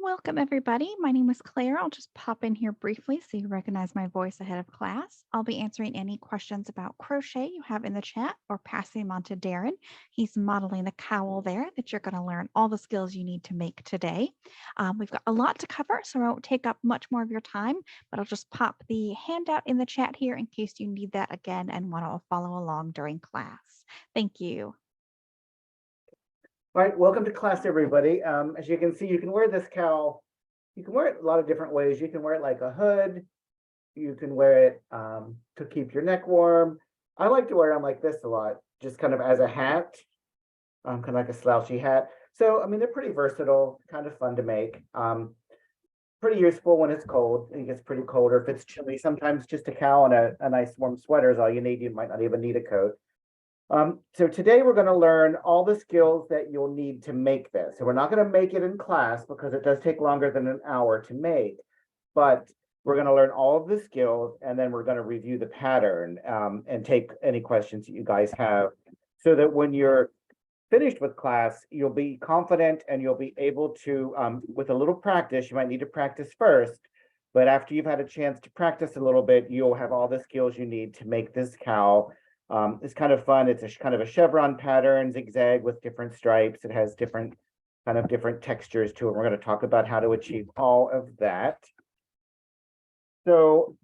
Welcome, everybody. My name is Claire. I'll just pop in here briefly so you recognize my voice ahead of class. I'll be answering any questions about crochet you have in the chat or passing them on to Darren. He's modeling the cowl there that you're going to learn all the skills you need to make today. We've got a lot to cover, so I won't take up much more of your time, but I'll just pop the handout in the chat here in case you need that again and want to follow along during class. Thank you. All right, welcome to class, everybody. As you can see, you can wear this cowl. You can wear it a lot of different ways. You can wear it like a hood. You can wear it to keep your neck warm. I like to wear them like this a lot, just kind of as a hat, kind of like a slouchy hat. So, I mean, they're pretty versatile, kind of fun to make. Pretty useful when it's cold. It gets pretty cold, or if it's chilly, sometimes just a cowl and a nice warm sweater is all you need. You might not even need a coat. So today we're going to learn all the skills that you'll need to make this. So we're not going to make it in class because it does take longer than an hour to make, but we're going to learn all of the skills and then we're going to review the pattern and take any questions that you guys have so that when you're finished with class, you'll be confident and you'll be able to, with a little practice, you might need to practice first, but after you've had a chance to practice a little bit, you'll have all the skills you need to make this cowl. It's kind of fun. It's kind of a chevron pattern, zigzag with different stripes. It has different textures to it. We're going to talk about how to achieve all of that. So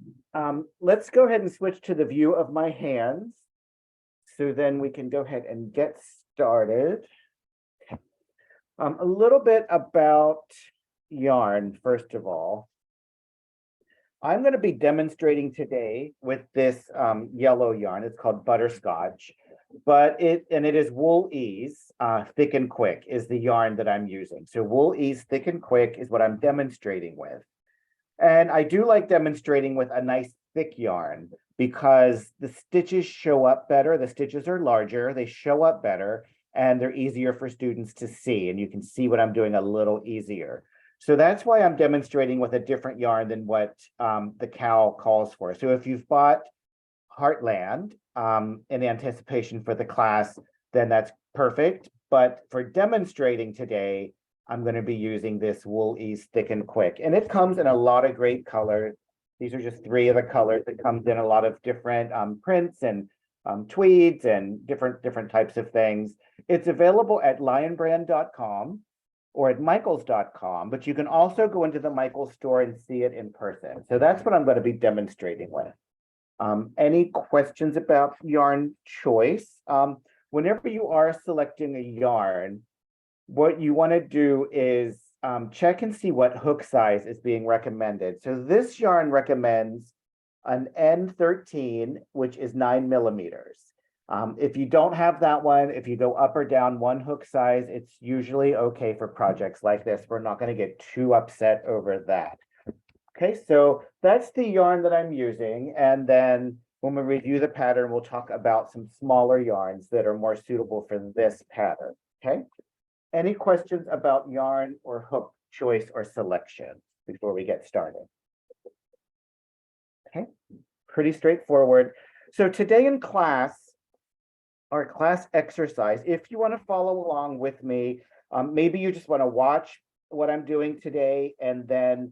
let's go ahead and switch to the view of my hands. So then we can go ahead and get started. A little bit about yarn, first of all. I'm going to be demonstrating today with this yellow yarn. It's called butterscotch, but it is wool ease thick and quick is the yarn that I'm using. So wool ease thick and quick is what I'm demonstrating with. And I do like demonstrating with a nice thick yarn because the stitches show up better. The stitches are larger, they show up better, and they're easier for students to see. And you can see what I'm doing a little easier. So that's why I'm demonstrating with a different yarn than what the cowl calls for. So if you've bought Heartland in anticipation for the class, then that's perfect. But for demonstrating today, I'm going to be using this wool ease thick and quick. And it comes in a lot of great colors. These are just 3 of the colors. It comes in a lot of different prints and tweeds and different types of things. It's available at lionbrand.com. or at michaels.com, but you can also go into the Michaels store and see it in person. So that's what I'm going to be demonstrating with. Any questions about yarn choice? Whenever you are selecting a yarn, what you want to do is check and see what hook size is being recommended. So this yarn recommends an N13, which is 9 millimeters. If you don't have that one, if you go up or down 1 hook size, it's usually okay for projects like this. We're not going to get too upset over that. Okay, so that's the yarn that I'm using. And then when we review the pattern, we'll talk about some smaller yarns that are more suitable for this pattern. Okay, any questions about yarn or hook choice or selection before we get started? Okay, pretty straightforward. So today in class, our class exercise, if you want to follow along with me, maybe you just want to watch what I'm doing today, and then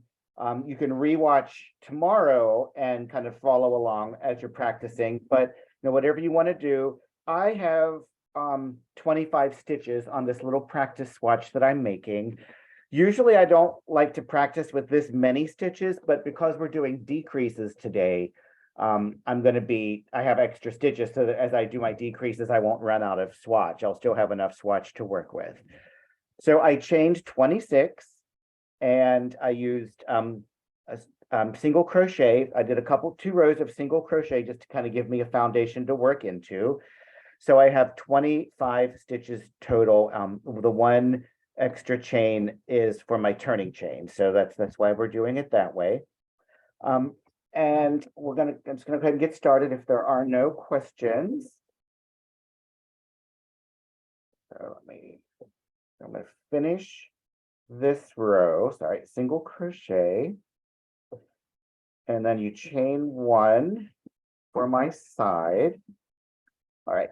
you can rewatch tomorrow and kind of follow along as you're practicing. But whatever you want to do, I have 25 stitches on this little practice swatch that I'm making. Usually I don't like to practice with this many stitches, but because we're doing decreases today, I have extra stitches so that as I do my decreases, I won't run out of swatch. I'll still have enough swatch to work with. So I chained 26 and I used single crochet. I did 2 rows of single crochet just to kind of give me a foundation to work into. So I have 25 stitches total. The 1 extra chain is for my turning chain. So that's why we're doing it that way. And I'm just gonna go ahead and get started if there are no questions. So I'm gonna finish this row, single crochet. And then you chain 1 for my side. All right,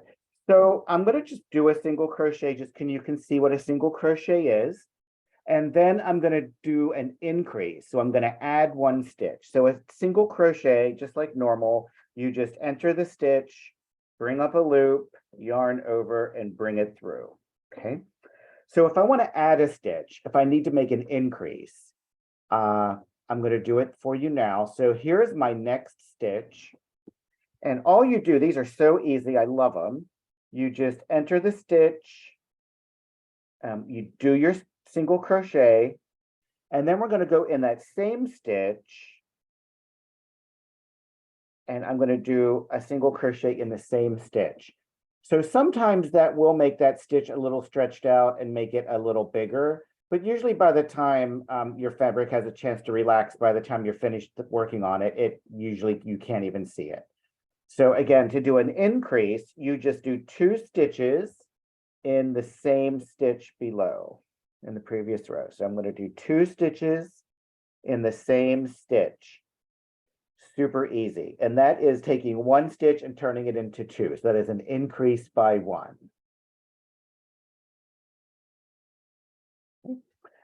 so I'm gonna just do a single crochet, you can see what a single crochet is. And then I'm going to do an increase. So I'm going to add one stitch. So a single crochet, just like normal, you just enter the stitch, bring up a loop, yarn over, and bring it through. Okay. So if I want to add a stitch, if I need to make an increase, I'm going to do it for you now. So here's my next stitch. And all you do, these are so easy, I love them. You just enter the stitch, you do your single crochet, and then we're going to go in that same stitch, and I'm going to do a single crochet in the same stitch. So sometimes that will make that stitch a little stretched out and make it a little bigger, but usually by the time your fabric has a chance to relax, by the time you're finished working on it, usually you can't even see it. So again, to do an increase, you just do 2 stitches in the same stitch below in the previous row. So I'm going to do 2 stitches in the same stitch. Super easy. And that is taking 1 stitch and turning it into 2. So that is an increase by 1.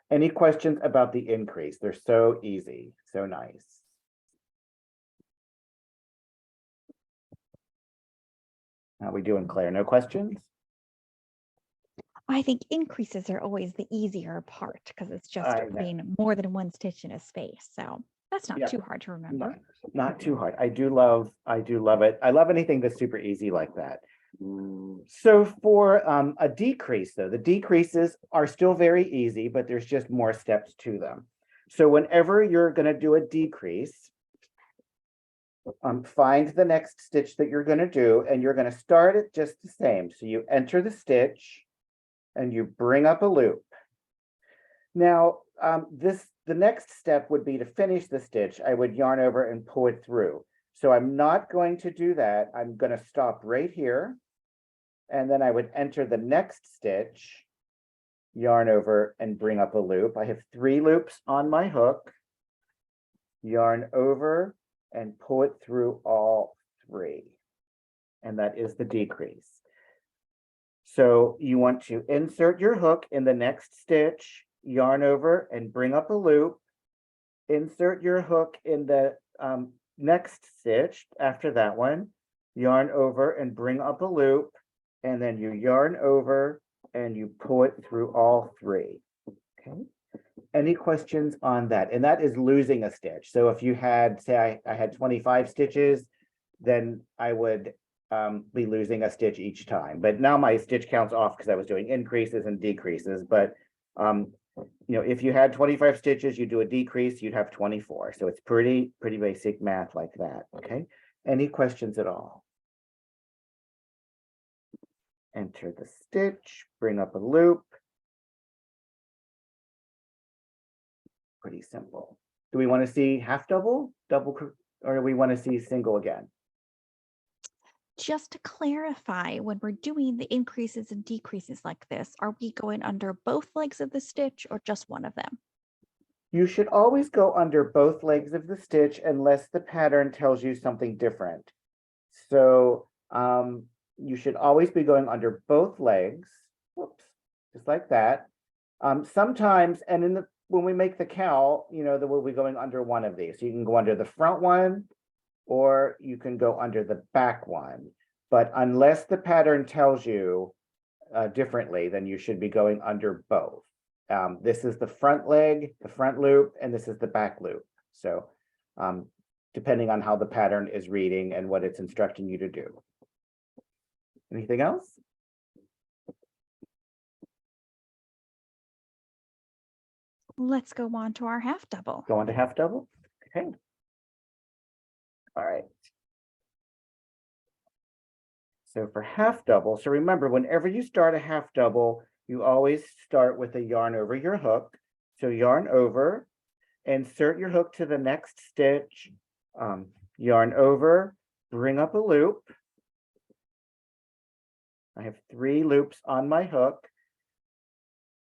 Any questions about the increase? They're so easy, so nice. How are we doing, Claire? No questions? I think increases are always the easier part because it's just putting more than 1 stitch in a space. So that's not too hard to remember. Not too hard. I do love it. I love anything that's super easy like that. So for a decrease, though, the decreases are still very easy, but there's just more steps to them. So whenever you're going to do a decrease, find the next stitch that you're going to do, and you're going to start it just the same. So you enter the stitch and you bring up a loop. Now, the next step would be to finish the stitch. I would yarn over and pull it through. So I'm not going to do that. I'm going to stop right here, and then I would enter the next stitch, yarn over and bring up a loop. I have 3 loops on my hook, yarn over and pull it through all 3. And that is the decrease. So you want to insert your hook in the next stitch, yarn over and bring up a loop, insert your hook in the next stitch after that one, yarn over and bring up a loop, and then you yarn over and you pull it through all 3. Okay. Any questions on that? And that is losing a stitch. So if you had, say I had 25 stitches, then I would be losing a stitch each time. But now my stitch counts off because I was doing increases and decreases. But if you had 25 stitches, you do a decrease, you'd have 24. So it's pretty basic math like that. Okay. Any questions at all? Enter the stitch, bring up a loop. Pretty simple. Do we want to see half double, or do we want to see single again? Just to clarify, when we're doing the increases and decreases like this, are we going under both legs of the stitch or just one of them? You should always go under both legs of the stitch unless the pattern tells you something different. So you should always be going under both legs. Whoops, just like that. Sometimes, and when we make the cowl, that we'll be going under one of these. So you can go under the front one, or you can go under the back one. But unless the pattern tells you differently, then you should be going under both. This is the front leg, the front loop, and this is the back loop. So depending on how the pattern is reading and what it's instructing you to do. Anything else? Let's go on to our half double. Go on to half double? Okay. All right. So for half double, so remember, whenever you start a half double, you always start with a yarn over your hook. So yarn over, insert your hook to the next stitch, yarn over, bring up a loop. I have 3 loops on my hook,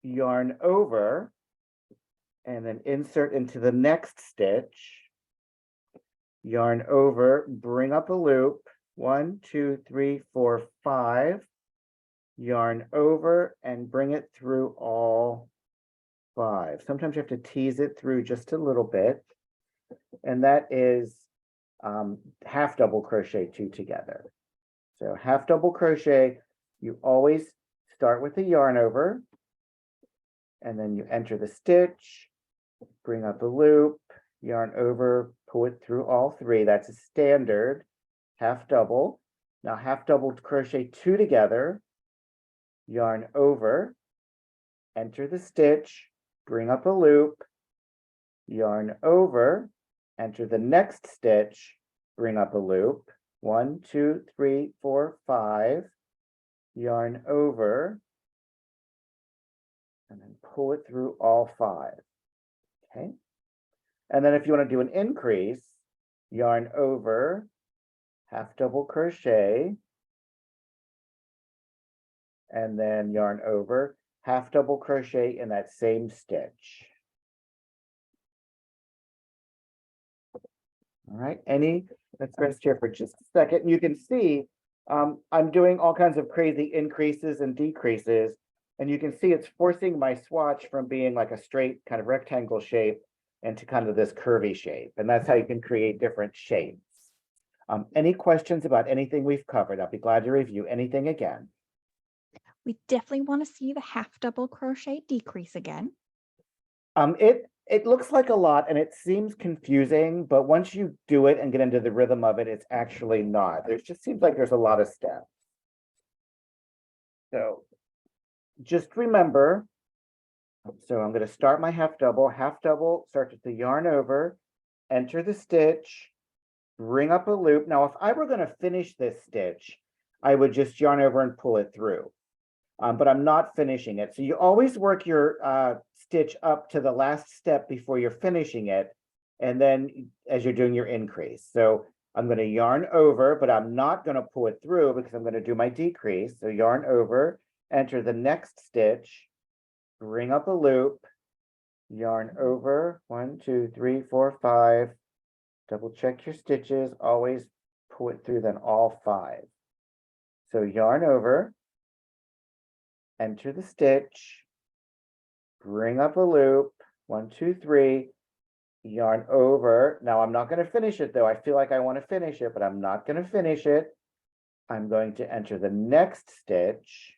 yarn over, and then insert into the next stitch, yarn over, bring up a loop, 1, 2, 3, 4, 5, yarn over and bring it through all 5. Sometimes you have to tease it through just a little bit. And that is half double crochet 2 together. So half double crochet, you always start with the yarn over, and then you enter the stitch, bring up a loop, yarn over, pull it through all 3. That's a standard half double. Now half double crochet 2 together, yarn over, enter the stitch, bring up a loop, yarn over, enter the next stitch, bring up a loop, 1, 2, 3, 4, 5, yarn over, and then pull it through all 5. Okay. And then if you want to do an increase, yarn over, half double crochet, and then yarn over, half double crochet in that same stitch. All right, let's rest here for just a second. You can see I'm doing all kinds of crazy increases and decreases, and you can see it's forcing my swatch from being like a straight kind of rectangle shape into kind of this curvy shape. And that's how you can create different shapes. Any questions about anything we've covered? I'll be glad to review anything again. We definitely want to see the half double crochet decrease again. It looks like a lot and it seems confusing, but once you do it and get into the rhythm of it, it's actually not. There just seems like there's a lot of steps. So just remember, so I'm going to start my half double, start with the yarn over, enter the stitch, bring up a loop. Now, if I were going to finish this stitch, I would just yarn over and pull it through. But I'm not finishing it. So you always work your stitch up to the last step before you're finishing it. And then as you're doing your increase. So I'm going to yarn over, but I'm not going to pull it through because I'm going to do my decrease. So yarn over, enter the next stitch, bring up a loop, yarn over, 1, 2, 3, 4, 5, double check your stitches, always pull it through then all 5. So yarn over, enter the stitch, bring up a loop, 1, 2, 3, yarn over. Now I'm not going to finish it though. I feel like I want to finish it, but I'm not going to finish it. I'm going to enter the next stitch,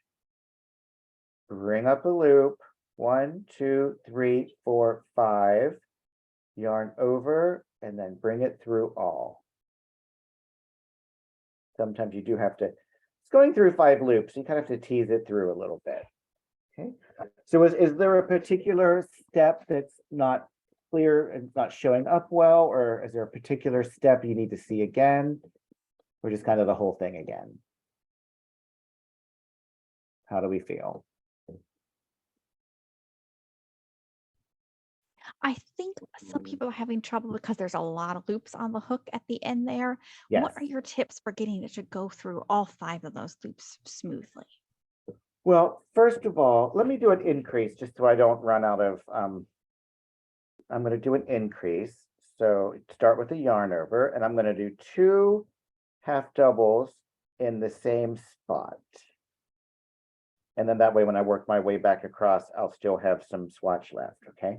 bring up a loop, 1, 2, 3, 4, 5, yarn over, and then bring it through all. Sometimes you do have to, it's going through 5 loops. You kind of have to tease it through a little bit. Okay. So is there a particular step that's not clear and not showing up well, or is there a particular step you need to see again, or just kind of the whole thing again? How do we feel? I think some people are having trouble because there's a lot of loops on the hook at the end there. Yes. What are your tips for getting it to go through all 5 of those loops smoothly? Well, first of all, let me do an increase just so I don't run out of, I'm going to do an increase. So start with a yarn over, and I'm going to do 2 half doubles in the same spot. And then that way, when I work my way back across, I'll still have some swatch left, okay?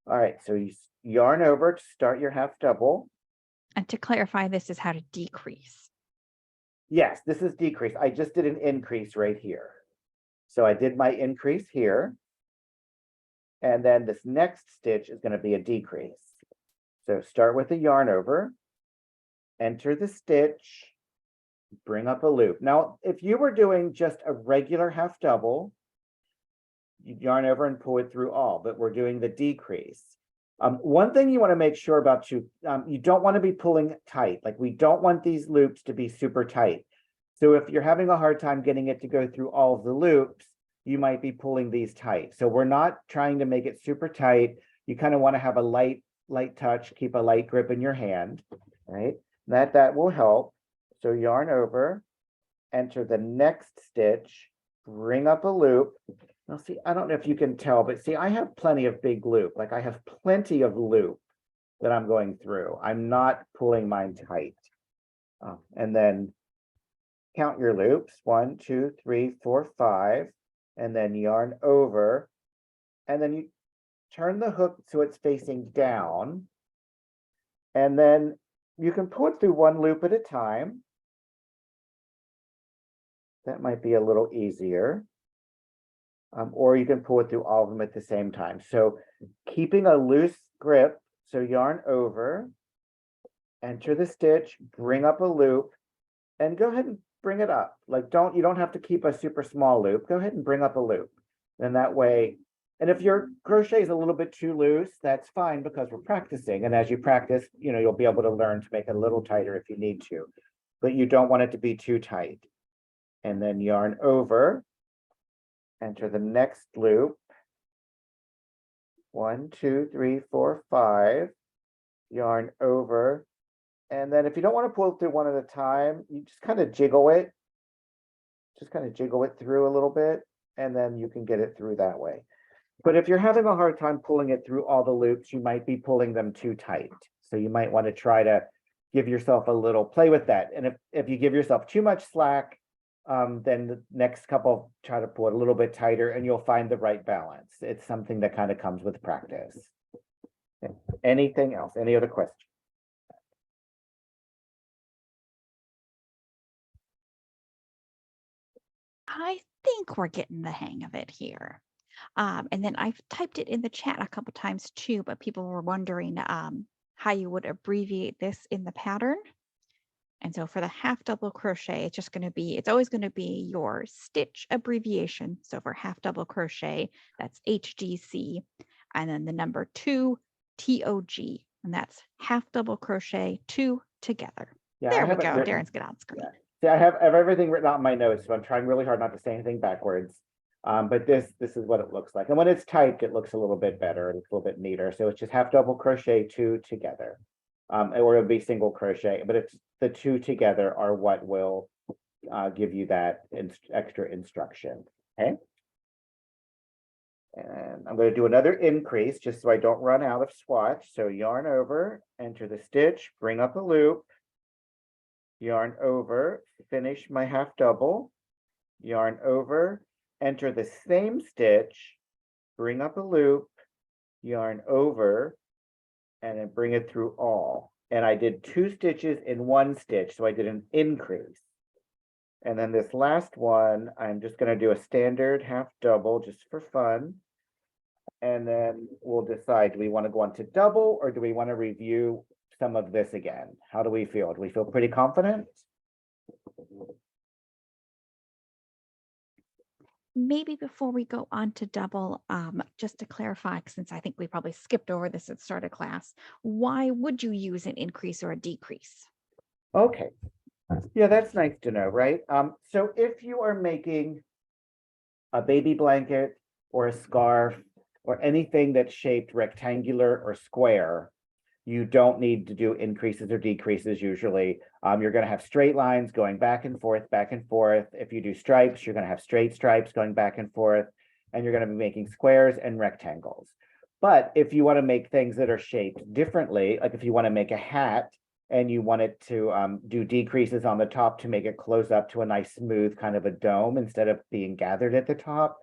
All right, so you yarn over to start your half double. And to clarify, this is how to decrease. Yes, this is decrease. I just did an increase right here. So I did my increase here. And then this next stitch is going to be a decrease. So start with a yarn over, enter the stitch, bring up a loop. Now, if you were doing just a regular half double, you yarn over and pull it through all, but we're doing the decrease. One thing you want to make sure about you don't want to be pulling tight. Like we don't want these loops to be super tight. So if you're having a hard time getting it to go through all of the loops, you might be pulling these tight. So we're not trying to make it super tight. You kind of want to have a light touch, keep a light grip in your hand, right? That will help. So yarn over, enter the next stitch, bring up a loop. Now see, I don't know if you can tell, but see, I have plenty of big loop. Like I have plenty of loop that I'm going through. I'm not pulling mine tight. And then count your loops, 1, 2, 3, 4, 5, and then yarn over. And then turn the hook so it's facing down, and then you can pull it through one loop at a time. That might be a little easier. Or you can pull it through all of them at the same time. So keeping a loose grip, so yarn over, enter the stitch, bring up a loop, and go ahead and bring it up. Like you don't have to keep a super small loop. Go ahead and bring up a loop. And that way, and if your crochet is a little bit too loose, that's fine because we're practicing. And as you practice, you'll be able to learn to make it a little tighter if you need to, but you don't want it to be too tight. And then yarn over, enter the next loop. 1, 2, 3, 4, 5. Yarn over. And then if you don't want to pull it through one at a time, you just kind of jiggle it. Just kind of jiggle it through a little bit, and then you can get it through that way. But if you're having a hard time pulling it through all the loops, you might be pulling them too tight. So you might want to try to give yourself a little play with that. And if you give yourself too much slack, then the next couple, try to pull it a little bit tighter and you'll find the right balance. It's something that kind of comes with practice. Anything else? Any other questions? I think we're getting the hang of it here. And then I've typed it in the chat a couple times too, but people were wondering how you would abbreviate this in the pattern. And so for the half double crochet, it's just going to be, it's always going to be your stitch abbreviation. So for half double crochet, that's HDC, and then the number 2, TOG, and that's half double crochet 2 together. Yeah, there we go. Darren's good on screen. Yeah. See, I have everything written out in my notes, so I'm trying really hard not to say anything backwards. But this is what it looks like. And when it's typed, it looks a little bit better. It's a little bit neater. So it's just half double crochet 2 together. Or it'll be single crochet, but it's the 2 together are what will give you that extra instruction. Okay. And I'm going to do another increase just so I don't run out of swatch. So yarn over, enter the stitch, bring up a loop, yarn over, finish my half double, yarn over, enter the same stitch, bring up a loop, yarn over, and then bring it through all. And I did 2 stitches in 1 stitch, so I did an increase. And then this last one, I'm just going to do a standard half double just for fun. And then we'll decide, do we want to go on to double or do we want to review some of this again? How do we feel? Do we feel pretty confident? Maybe before we go on to double, just to clarify, since I think we probably skipped over this at the start of class, why would you use an increase or a decrease? Okay. Yeah, that's nice to know, right? So if you are making a baby blanket or a scarf or anything that's shaped rectangular or square, you don't need to do increases or decreases usually. You're going to have straight lines going back and forth, back and forth. If you do stripes, you're going to have straight stripes going back and forth, and you're going to be making squares and rectangles. But if you want to make things that are shaped differently, like if you want to make a hat and you want it to do decreases on the top to make it close up to a nice smooth kind of a dome instead of being gathered at the top,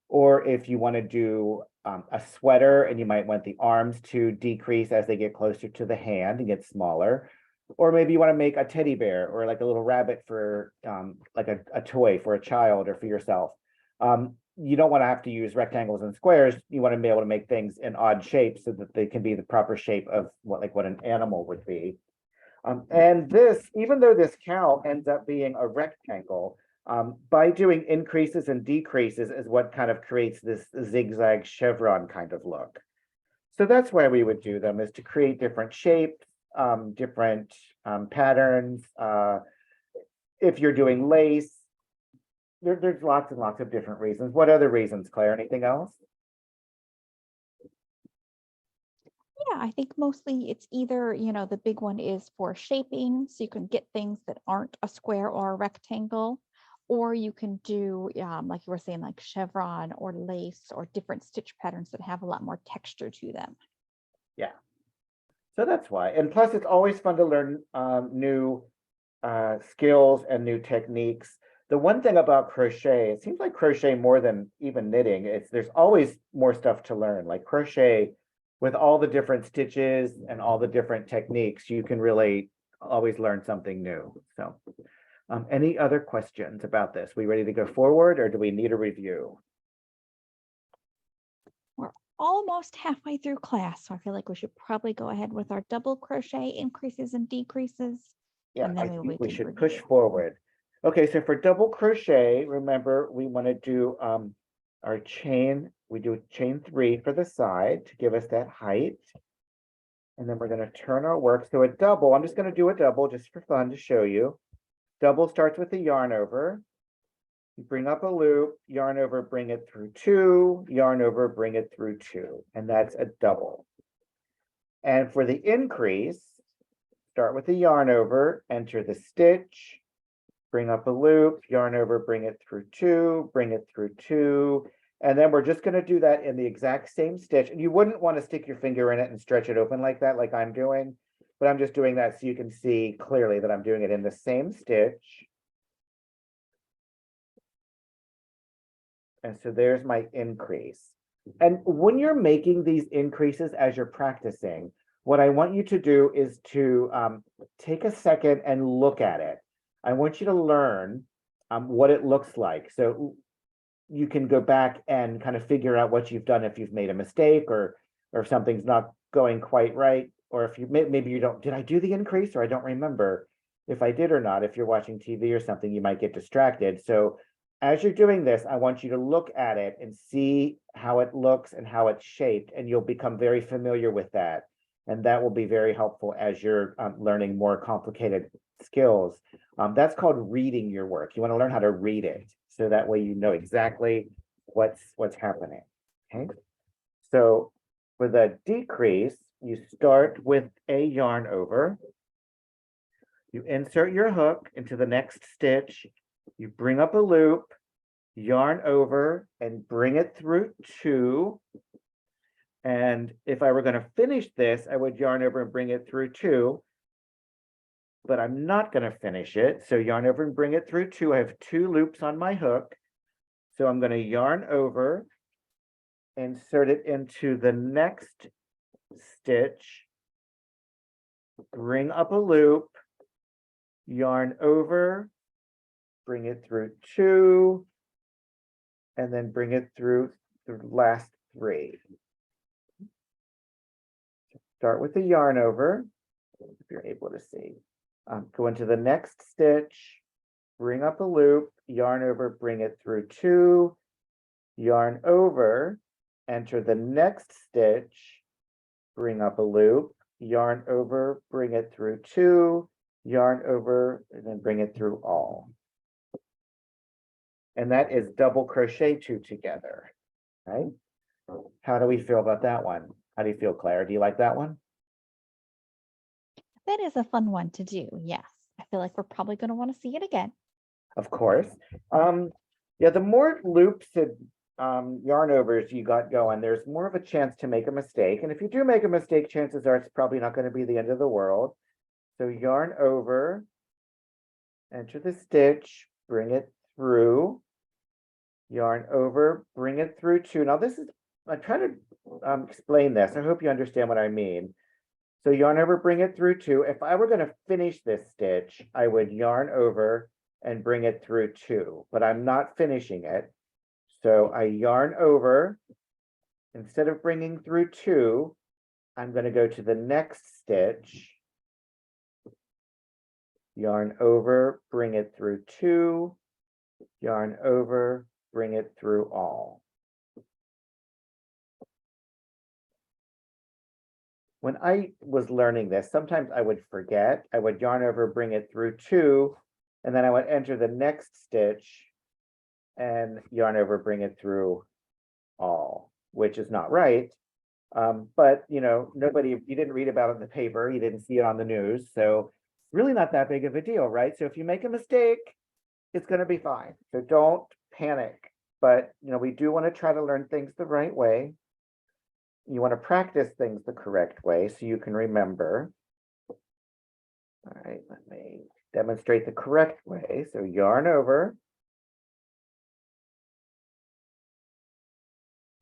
or if you want to do a sweater and you might want the arms to decrease as they get closer to the hand and get smaller, or maybe you want to make a teddy bear or like a little rabbit for like a toy for a child or for yourself. You don't want to have to use rectangles and squares. You want to be able to make things in odd shapes so that they can be the proper shape of what an animal would be. And this, even though this cow ends up being a rectangle, by doing increases and decreases is what kind of creates this zigzag chevron kind of look. So that's why we would do them, is to create different shapes, different patterns. If you're doing lace, there's lots and lots of different reasons. What other reasons, Claire? Anything else? Yeah, I think mostly it's either, the big one is for shaping, so you can get things that aren't a square or a rectangle, or you can do, like you were saying, like chevron or lace or different stitch patterns that have a lot more texture to them. Yeah. So that's why. And plus, it's always fun to learn new skills and new techniques. The one thing about crochet, it seems like crochet more than even knitting, there's always more stuff to learn. Like crochet, with all the different stitches and all the different techniques, you can really always learn something new. So, any other questions about this? We ready to go forward, or do we need a review? We're almost halfway through class, so I feel like we should probably go ahead with our double crochet increases and decreases. Yeah, And I then think we can should push review. forward. Okay, so for double crochet, remember we want to do our chain. We do chain 3 for the side to give us that height. And then we're going to turn our work. So a double, I'm just going to do a double just for fun to show you. Double starts with the yarn over. You bring up a loop, yarn over, bring it through 2, yarn over, bring it through 2. And that's a double. And for the increase, start with the yarn over, enter the stitch, bring up a loop, yarn over, bring it through 2, bring it through 2. And then we're just going to do that in the exact same stitch. And you wouldn't want to stick your finger in it and stretch it open like that, like I'm doing. But I'm just doing that so you can see clearly that I'm doing it in the same stitch. And so there's my increase. And when you're making these increases as you're practicing, what I want you to do is to take a second and look at it. I want you to learn what it looks like. So you can go back and kind of figure out what you've done if you've made a mistake or if something's not going quite right, or if you maybe you don't, did I do the increase or I don't remember if I did or not. If you're watching TV or something, you might get distracted. So as you're doing this, I want you to look at it and see how it looks and how it's shaped, and you'll become very familiar with that. And that will be very helpful as you're learning more complicated skills. That's called reading your work. You want to learn how to read it, so that way you know exactly what's happening. Okay. So for the decrease, you start with a yarn over. You insert your hook into the next stitch. You bring up a loop, yarn over, and bring it through 2. And if I were going to finish this, I would yarn over and bring it through 2. But I'm not going to finish it. So yarn over and bring it through 2. I have 2 loops on my hook. So I'm going to yarn over, insert it into the next stitch, bring up a loop, yarn over, bring it through 2, and then bring it through the last 3. Start with the yarn over, if you're able to see. Go into the next stitch, bring up a loop, yarn over, bring it through 2, yarn over, enter the next stitch, bring up a loop, yarn over, bring it through 2, yarn over, and then bring it through all. And that is double crochet 2 together, right? How do we feel about that one? How do you feel, Claire? Do you like that one? That is a fun one to do. Yes. I feel like we're probably going to want to see it again. Of course. Yeah, the more loops and yarn overs you got going, there's more of a chance to make a mistake. And if you do make a mistake, chances are it's probably not going to be the end of the world. So yarn over, enter the stitch, bring it through, yarn over, bring it through 2. Now this is, I'm trying to explain this. I hope you understand what I mean. So yarn over, bring it through 2. If I were going to finish this stitch, I would yarn over and bring it through 2, but I'm not finishing it. So I yarn over, instead of bringing through 2, I'm going to go to the next stitch, yarn over, bring it through 2, yarn over, bring it through all. When I was learning this, sometimes I would forget. I would yarn over, bring it through 2, and then I would enter the next stitch and yarn over, bring it through all, which is not right. But you know, you didn't read about it in the paper, you didn't see it on the news, so really not that big of a deal, right? So if you make a mistake, it's going to be fine. So don't panic. But you know, we do want to try to learn things the right way. You want to practice things the correct way so you can remember. All right, let me demonstrate the correct way. So yarn over,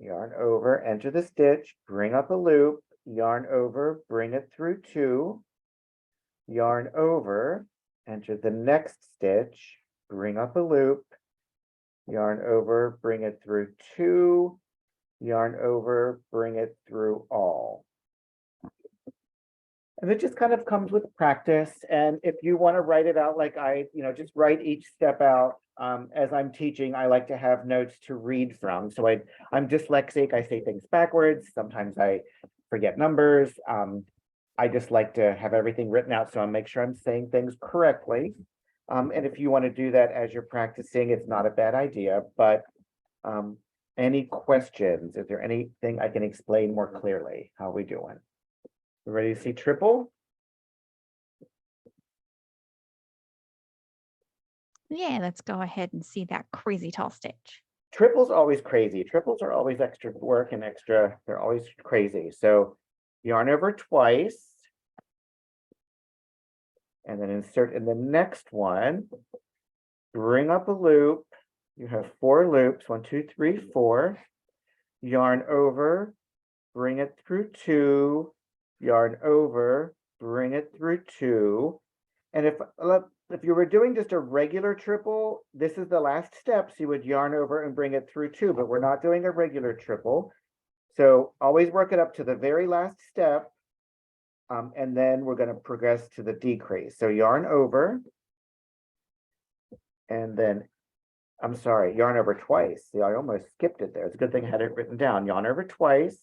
yarn over, enter the stitch, bring up a loop, yarn over, bring it through 2, yarn over, enter the next stitch, bring up a loop, yarn over, bring it through 2, yarn over, bring it through all. And it just kind of comes with practice. And if you want to write it out like I, just write each step out. As I'm teaching, I like to have notes to read from. So I'm dyslexic. I say things backwards. Sometimes I forget numbers. I just like to have everything written out so I make sure I'm saying things correctly. And if you want to do that as you're practicing, it's not a bad idea. But any questions? Is there anything I can explain more clearly? How are we doing? Ready to see triple? Yeah, let's go ahead and see that crazy tall stitch. Triple's always crazy. Triples are always extra work and they're always crazy. So yarn over twice. And then insert in the next one. Bring up a loop. You have 4 loops, 1, 2, 3, 4. Yarn over, bring it through 2. Yarn over, bring it through 2. And if you were doing just a regular triple, this is the last step. So you would yarn over and bring it through 2, but we're not doing a regular triple. So always work it up to the very last step. And then we're going to progress to the decrease. So yarn over. And then, I'm sorry, yarn over twice. See, I almost skipped it there. It's a good thing I had it written down. Yarn over twice.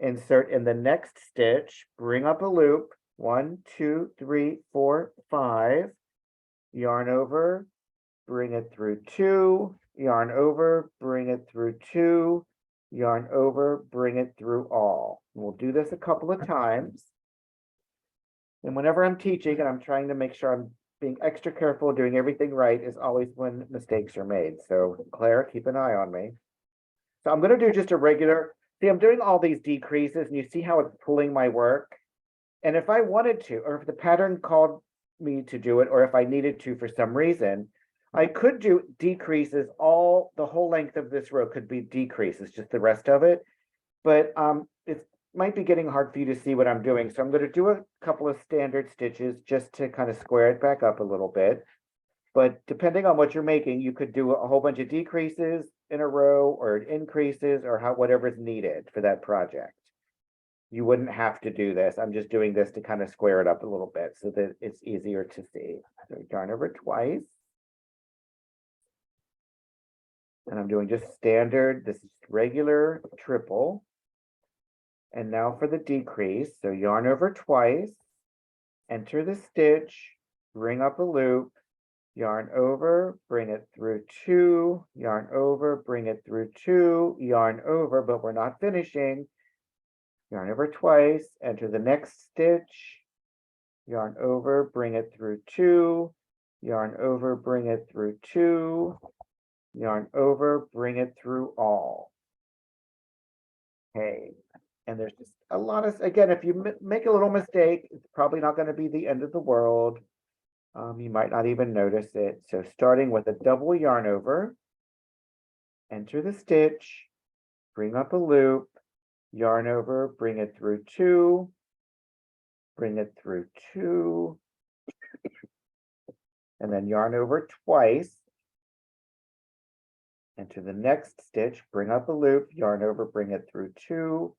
Insert in the next stitch, bring up a loop, 1, 2, 3, 4, 5, yarn over, bring it through 2, yarn over, bring it through 2, yarn over, bring it through all. We'll do this a couple of times. And whenever I'm teaching and I'm trying to make sure I'm being extra careful, doing everything right, is always when mistakes are made. So Claire, keep an eye on me. So I'm going to do just a regular. See, I'm doing all these decreases and you see how it's pulling my work. And if I wanted to, or if the pattern called me to do it, or if I needed to for some reason, I could do decreases the whole length of this row could be decreases, just the rest of it. But it might be getting hard for you to see what I'm doing. So I'm going to do a couple of standard stitches just to kind of square it back up a little bit. But depending on what you're making, you could do a whole bunch of decreases in a row or increases or whatever's needed for that project. You wouldn't have to do this. I'm just doing this to kind of square it up a little bit so that it's easier to see. So yarn over twice. And I'm doing just standard. This is regular triple. And now for the decrease. So yarn over twice. Enter the stitch. Bring up a loop. Yarn over, bring it through 2, yarn over, bring it through 2, yarn over, but we're not finishing. Yarn over twice, enter the next stitch, yarn over, bring it through 2, yarn over, bring it through 2, yarn over, bring it through all. Okay, and there's just a lot of, again, if you make a little mistake, it's probably not going to be the end of the world. You might not even notice it. So starting with a double yarn over, enter the stitch, bring up a loop, yarn over, bring it through 2, bring it through 2, and then yarn over twice, enter the next stitch, bring up a loop, yarn over, bring it through 2,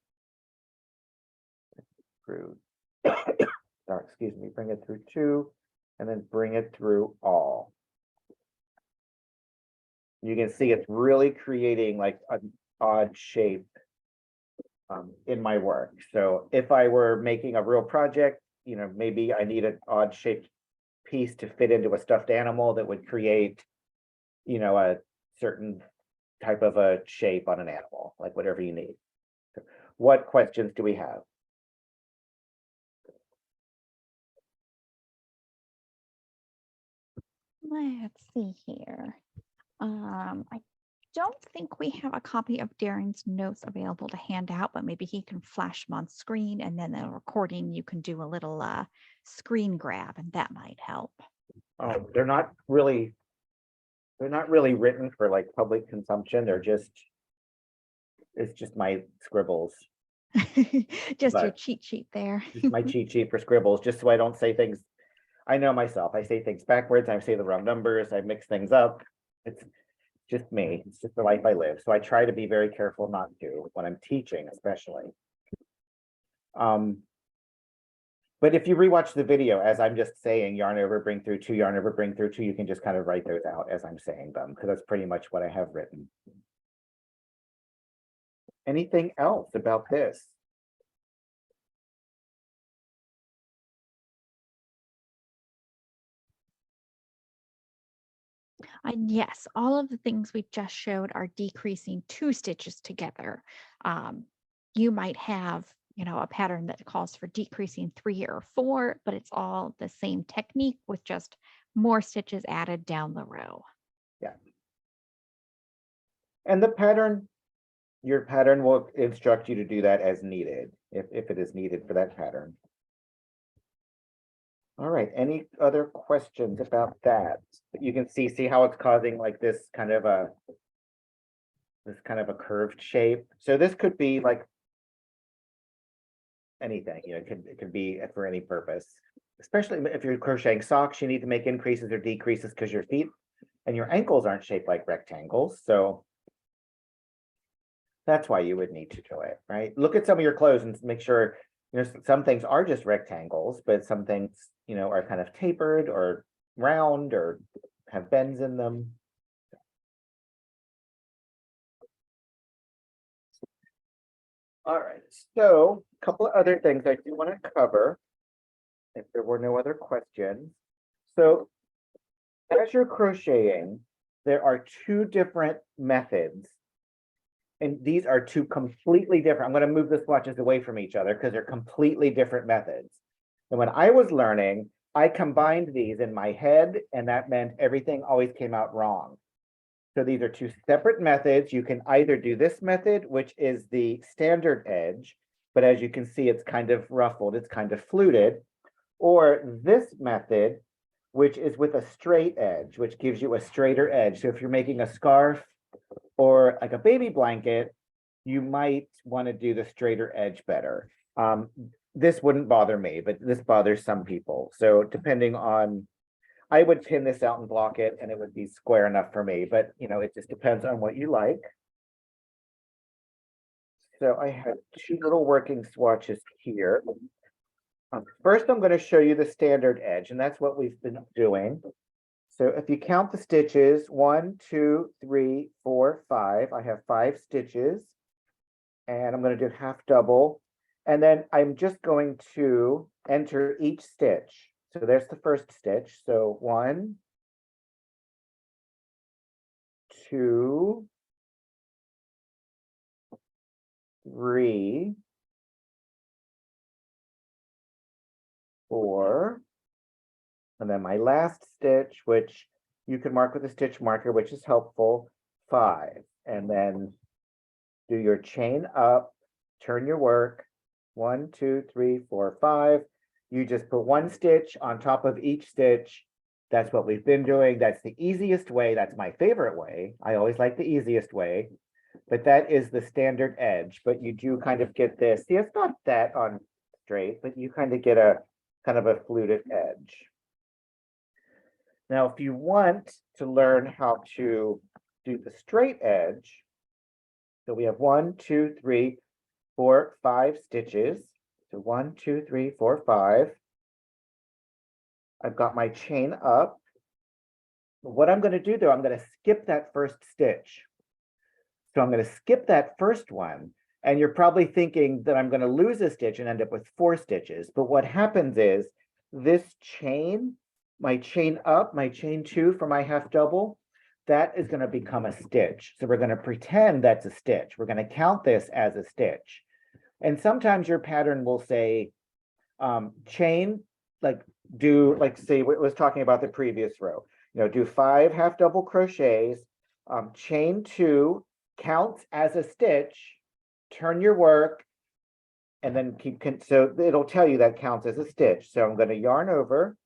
bring it through 2, and then bring it through all. You can see it's really creating like an odd shape in my work. So if I were making a real project, maybe I need an odd shaped piece to fit into a stuffed animal that would create, a certain type of a shape on an animal, like whatever you need. What questions do we have? Let's see here. I don't think we have a copy of Darren's notes available to hand out, but maybe he can flash them on screen, and then the recording, you can do a little screen grab, and that might help. They're not really written for like public consumption. They're just It's just my scribbles, Just your but cheat sheet there. just my cheat sheet for scribbles, just so I don't say things. I know myself. I say things backwards. I say the wrong numbers. I mix things up. It's just me. It's just the life I live. So I try to be very careful not to when I'm teaching, especially. But if you rewatch the video, as I'm just saying, yarn over, bring through two, yarn over, bring through two, you can just kind of write those out as I'm saying them, because that's pretty much what I have written. Anything else about this? And yes, all of the things we just showed are decreasing 2 stitches together. You might have, a pattern that calls for decreasing 3 or 4, but it's all the same technique with just more stitches added down the row. Yeah. And the pattern, your pattern will instruct you to do that as needed, if it is needed for that pattern. All right, any other questions about that? You can see how it's causing like this kind of a curved shape. So this could be like anything, it could be for any purpose. Especially if you're crocheting socks, you need to make increases or decreases because your feet and your ankles aren't shaped like rectangles. So that's why you would need to do it, right? Look at some of your clothes and make sure, some things are just rectangles, but some things, are kind of tapered or round or have bends in them. All right, so a couple of other things I do want to cover, if there were no other questions. So as you're crocheting, there are 2 different methods. And these are 2 completely different. I'm going to move the swatches away from each other because they're completely different methods. And when I was learning, I combined these in my head, and that meant everything always came out wrong. So these are 2 separate methods. You can either do this method, which is the standard edge, but as you can see, it's kind of ruffled, it's kind of fluted, or this method, which is with a straight edge, which gives you a straighter edge. So if you're making a scarf or like a baby blanket, you might want to do the straighter edge better. This wouldn't bother me, but this bothers some people. So depending on, I would pin this out and block it and it would be square enough for me, but it just depends on what you like. So I have 2 little working swatches here. First, I'm going to show you the standard edge, and that's what we've been doing. So if you count the stitches, 1, 2, 3, 4, 5, I have 5 stitches, and I'm going to do half double. And then I'm just going to enter each stitch. So there's the first stitch. So 1, 2, 3, 4, and then my last stitch, which you can mark with a stitch marker, which is helpful, 5. And then do your chain up, turn your work, 1, 2, 3, 4, 5. You just put 1 stitch on top of each stitch. That's what we've been doing. That's the easiest way. That's my favorite way. I always like the easiest way, but that is the standard edge. But you do kind of get this. See, it's not that on straight, but you kind of get a kind of a fluted edge. Now, if you want to learn how to do the straight edge, so we have 1, 2, 3, 4, 5 stitches. So 1, 2, 3, 4, 5. I've got my chain up. What I'm going to do though, I'm going to skip that first stitch. So I'm going to skip that first one. And you're probably thinking that I'm going to lose a stitch and end up with 4 stitches. But what happens is this chain, my chain up, my chain 2 for my half double, that is going to become a stitch. So we're going to pretend that's a stitch. We're going to count this as a stitch. And sometimes your pattern will say chain, like say what was talking about the previous row, do 5 half double crochets, chain 2, counts as a stitch, turn your work, and then so it'll tell you that counts as a stitch. So I'm going to yarn over,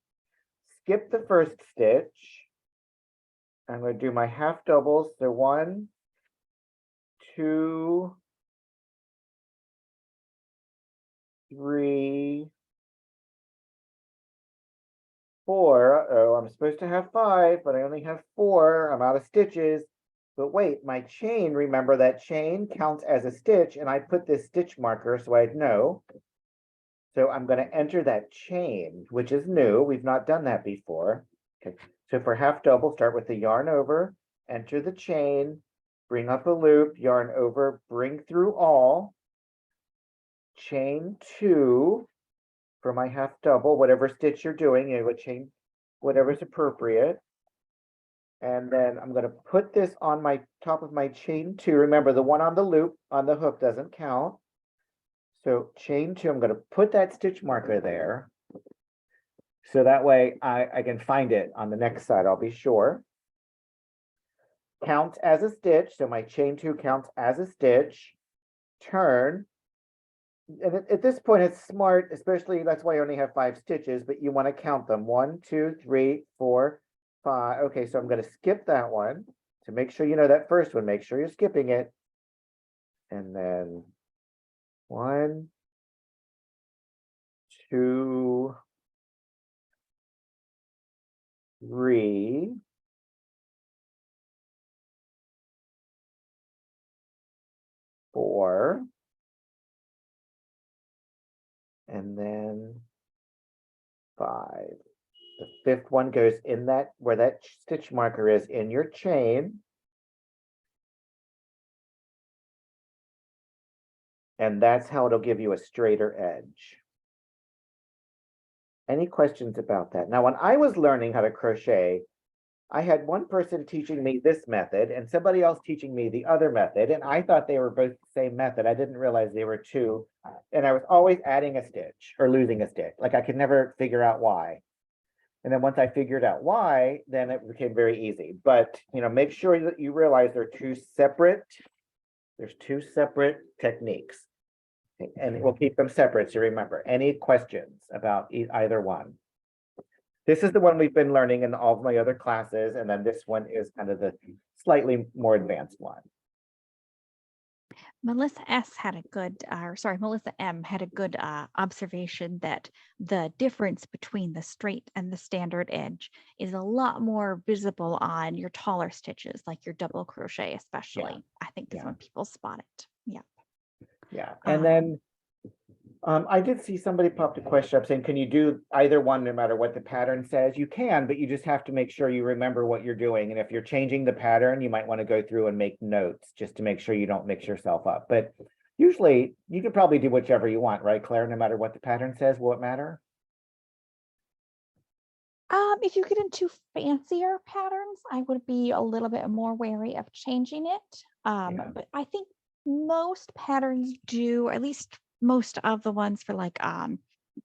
skip the first stitch. I'm going to do my half doubles. So 1, 2, 3, 4. Oh, I'm supposed to have 5, but I only have 4. I'm out of stitches. But wait, my chain, remember that chain counts as a stitch, and I put this stitch marker so I'd know. So I'm going to enter that chain, which is new. We've not done that before. Okay, so for half double, start with the yarn over, enter the chain, bring up a loop, yarn over, bring through all, chain 2 for my half double, whatever stitch you're doing, you would chain whatever's appropriate. And then I'm going to put this on my top of my chain 2. Remember, the one on the loop on the hook doesn't count. So chain 2, I'm going to put that stitch marker there. So that way I can find it on the next side, I'll be sure. Counts as a stitch, so my chain 2 counts as a stitch. Turn. And at this point, it's smart, especially that's why I only have 5 stitches, but you want to count them. 1, 2, 3, 4, 5. Okay, so I'm going to skip that one to make sure you know that first one. Make sure you're skipping it. And then 1, 2, 3, 4, and then 5. The fifth one goes in that where that stitch marker is in your chain. And that's how it'll give you a straighter edge. Any questions about that? Now, when I was learning how to crochet, I had one person teaching me this method and somebody else teaching me the other method. And I thought they were both the same method. I didn't realize they were two. And I was always adding a stitch or losing a stitch. Like I could never figure out why. And then once I figured out why, then it became very easy. But, you know, make sure that you realize there's two separate techniques. And we'll keep them separate. So remember, any questions about either one? This is the one we've been learning in all of my other classes. And then this one is kind of the slightly more advanced one. Melissa S had a good, or sorry, Melissa M had a good observation that the difference between the straight and the standard edge is a lot more visible on your taller stitches, like your double crochet, especially. I think is when people spot it. Yeah. Yeah. And then I did see somebody popped a question up saying, can you do either one no matter what the pattern says? You can, but you just have to make sure you remember what you're doing. And if you're changing the pattern, you might want to go through and make notes just to make sure you don't mix yourself up. But usually you can probably do whichever you want, right, Claire? No matter what the pattern says, will it matter? If you get into fancier patterns, I would be a little bit more wary of changing it. But I think most patterns do, at least most of the ones for like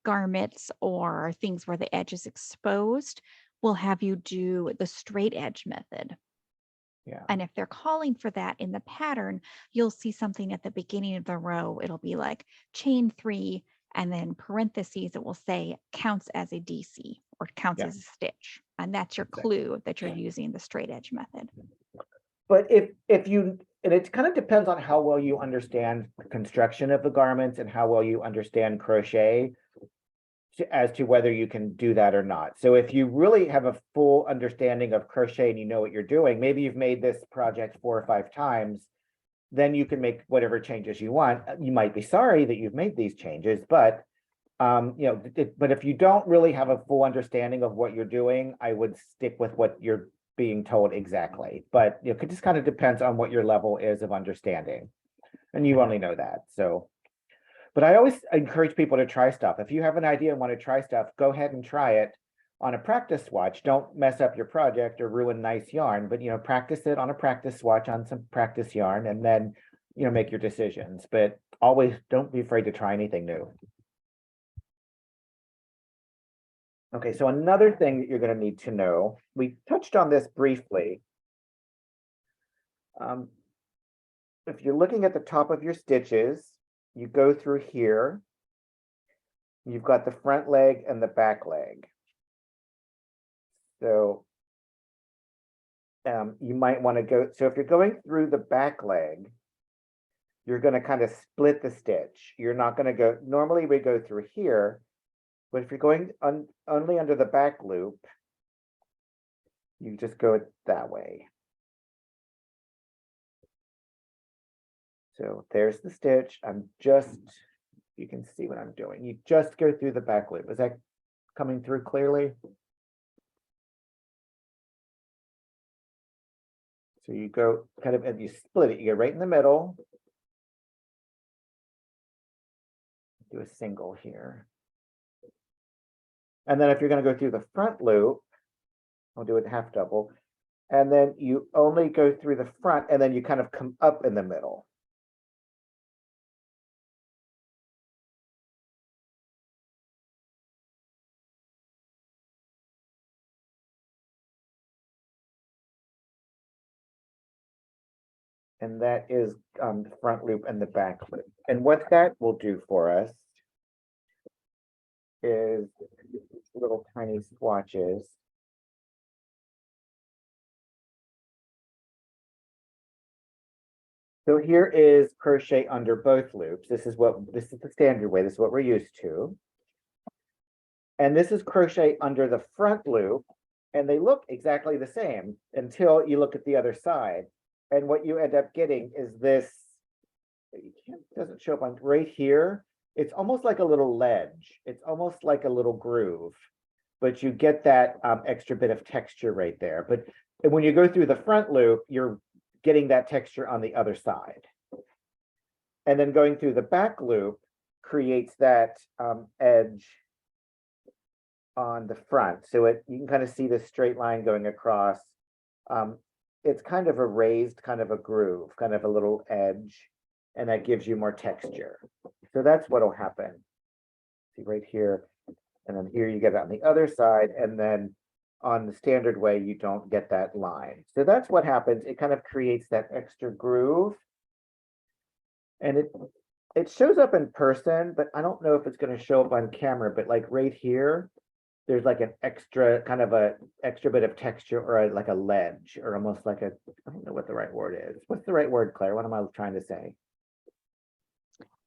garments or things where the edge is exposed, will have you do the straight edge method. Yeah. And if they're calling for that in the pattern, you'll see something at the beginning of the row. It'll be like chain 3, and then parentheses, it will say counts as a DC or counts as a stitch. And that's your clue that you're using the straight edge method. But if you, and it kind of depends on how well you understand the construction of the garments and how well you understand crochet as to whether you can do that or not. So if you really have a full understanding of crochet and you know what you're doing, maybe you've made this project 4 or 5 times, then you can make whatever changes you want. You might be sorry that you've made these changes, but you know, but if you don't really have a full understanding of what you're doing, I would stick with what you're being told exactly. But you know, it just kind of depends on what your level is of understanding, and you only know that. So, but I always encourage people to try stuff. If you have an idea and want to try stuff, go ahead and try it on a practice swatch. Don't mess up your project or ruin nice yarn, but you know, practice it on a practice swatch on some practice yarn, and then you know, make your decisions. But always don't be afraid to try anything new. Okay, so another thing that you're going to need to know, we touched on this briefly. If you're looking at the top of your stitches, you go through here. You've got the front leg and the back leg. So you might want to go, so if you're going through the back leg, you're going to kind of split the stitch. You're not going to go, normally we go through here, but if you're going only under the back loop, you just go that way. So there's the stitch. You can see what I'm doing. You just go through the back loop. Is that coming through clearly? So you go kind of, and you split it. You go right in the middle. Do a single here. And then if you're going to go through the front loop, I'll do it half double. And then you only go through the front and then you kind of come up in the middle. And that is the front loop and the back loop. And what that will do for us is little tiny swatches. So here is crochet under both loops. This is the standard way. This is what we're used to. And this is crochet under the front loop, and they look exactly the same until you look at the other side. And what you end up getting is this, doesn't show up on right here. It's almost like a little ledge. It's almost like a little groove, but you get that extra bit of texture right there. But when you go through the front loop, you're getting that texture on the other side. And then going through the back loop creates that edge on the front. So you can kind of see this straight line going across. It's kind of a raised, kind of a groove, kind of a little edge, and that gives you more texture. So that's what'll happen. See right here, and then here you get it on the other side, and then on the standard way, you don't get that line. So that's what happens. It kind of creates that extra groove. And it shows up in person, but I don't know if it's going to show up on camera, but like right here, there's like an extra kind of a extra bit of texture or like a ledge or almost like I don't know what the right word is. What's the right word, Claire? What am I trying to say?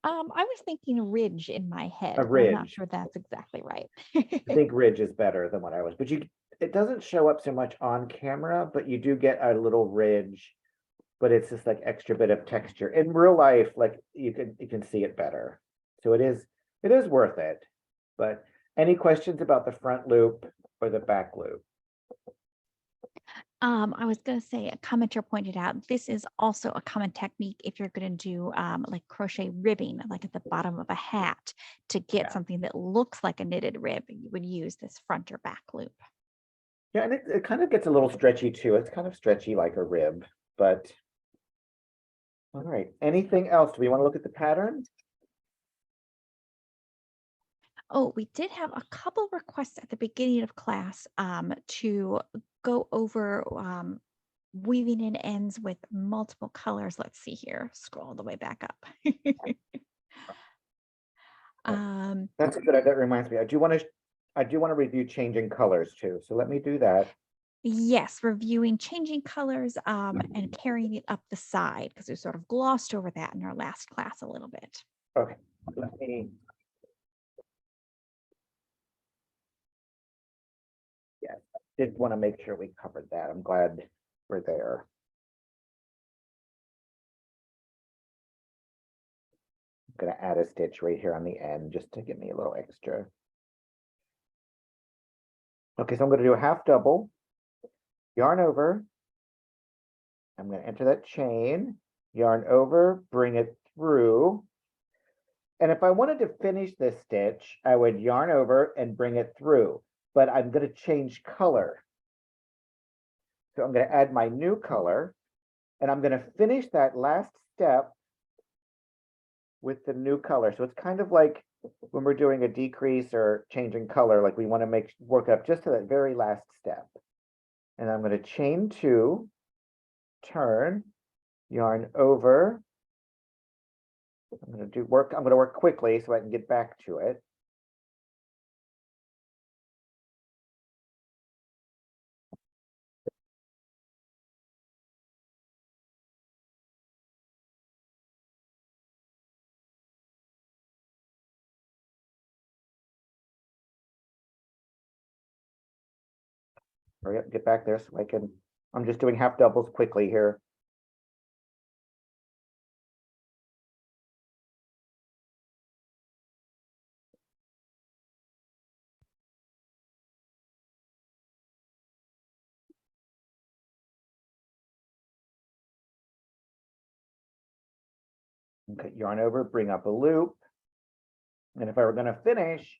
I was thinking ridge in my head, A but I'm not ridge. sure that's exactly right. I think ridge is better than what I was, but it doesn't show up so much on camera, but you do get a little ridge, but it's just like extra bit of texture. In real life, like you can see it better. So it is worth it. But any questions about the front loop or the back loop? I was going to say, a commenter pointed out, this is also a common technique if you're going to do like crochet ribbing, like at the bottom of a hat, to get Yeah. something that looks like a knitted rib. You would use this front or back loop. Yeah, and it kind of gets a little stretchy too. It's kind of stretchy like a rib, but all right. Anything else? Do we want to look at the pattern? Oh, we did have a couple requests at the beginning of class to go over weaving in ends with multiple colors. Let's see here. Scroll all the way back up. That's good. That reminds me. I do want to review changing colors too. So let me do that. Yes, reviewing changing colors and carrying it up the side because we sort of glossed over that in our last class a little bit. Okay. Let me. Yeah, did want to make sure we covered that. I'm glad we're there. I'm going to add a stitch right here on the end just to give me a little extra. Okay, so I'm going to do a half double, yarn over. I'm going to enter that chain, yarn over, bring it through. And if I wanted to finish this stitch, I would yarn over and bring it through, but I'm going to change color. So I'm going to add my new color, and I'm going to finish that last step with the new color. So it's kind of like when we're doing a decrease or changing color, like we want to work up just to that very last step. And I'm going to chain two, turn, yarn over. I'm going to work quickly so I can get back to it. hurry up, get back there so I can, I'm just doing half doubles quickly here. Okay, yarn over, bring up a loop. And if I were going to finish,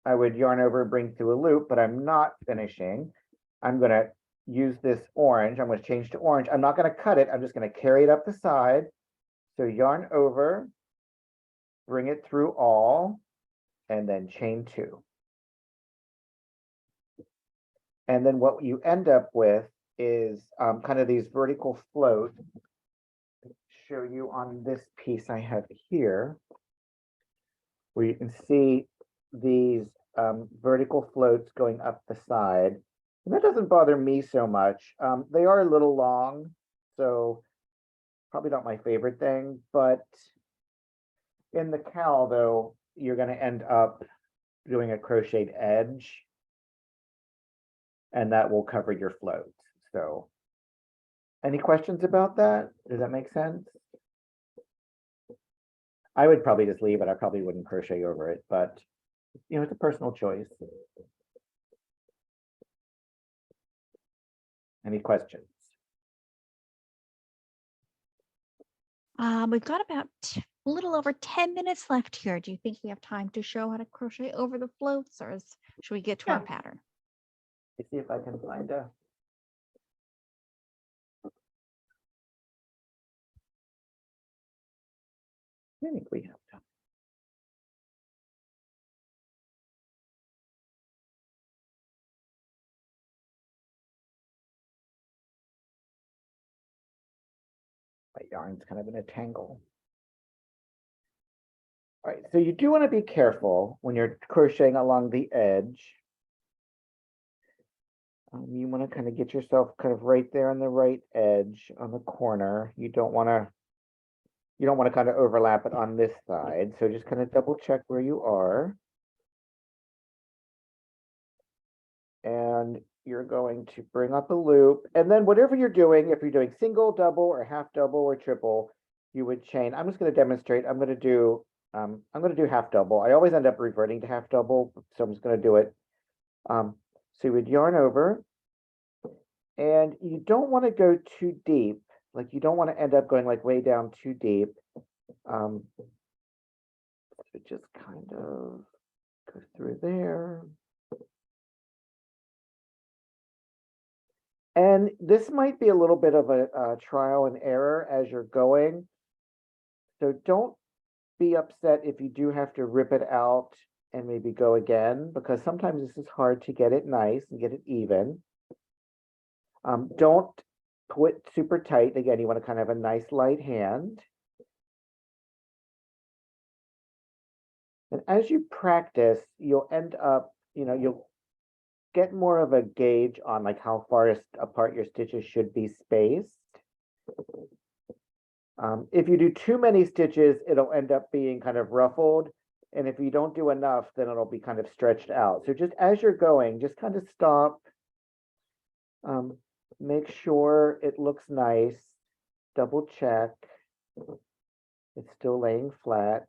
I would yarn over, bring through a loop, but I'm not finishing. I'm going to use this orange. I'm going to change to orange. I'm not going to cut it. I'm just going to carry it up the side. So yarn over, bring it through all, and then chain 2. And then what you end up with is kind of these vertical floats. Show you on this piece I have here, where you can see these vertical floats going up the side. And that doesn't bother me so much. They are a little long, so probably not my favorite thing, but in the cowl though, you're going to end up doing a crocheted edge, and that will cover your floats. So any questions about that? Does that make sense? I would probably just leave it. I probably wouldn't crochet over it, but you know, it's a personal choice. Any questions? We've got about a little over 10 minutes left here. Do you think we have time to show how to crochet over the floats, or should we get to our pattern? Let's see if I can find a. I think we have time. My yarn's kind of in a tangle. All right, so you do want to be careful when you're crocheting along the edge. You want to kind of get yourself kind of right there on the right edge on the corner. You don't want to kind of overlap it on this side. So just kind of double check where you are. And you're going to bring up a loop. And then whatever you're doing, if you're doing single, double, or half double, or triple, you would chain. I'm just going to demonstrate. I'm going to do half double. I always end up reverting to half double, so I'm just going to do it. So you would yarn over, and you don't want to go too deep. Like you don't want to end up going like way down too deep. So just kind of go through there. And this might be a little bit of a trial and error as you're going. So don't be upset if you do have to rip it out and maybe go again, because sometimes this is hard to get it nice and get it even. Don't put super tight. Again, you want to kind of have a nice light hand. And as you practice, you'll end up, you'll get more of a gauge on like how far apart your stitches should be spaced. If you do too many stitches, it'll end up being kind of ruffled. And if you don't do enough, then it'll be kind of stretched out. So just as you're going, just kind of stop. Make sure it looks nice. Double check. It's still laying flat.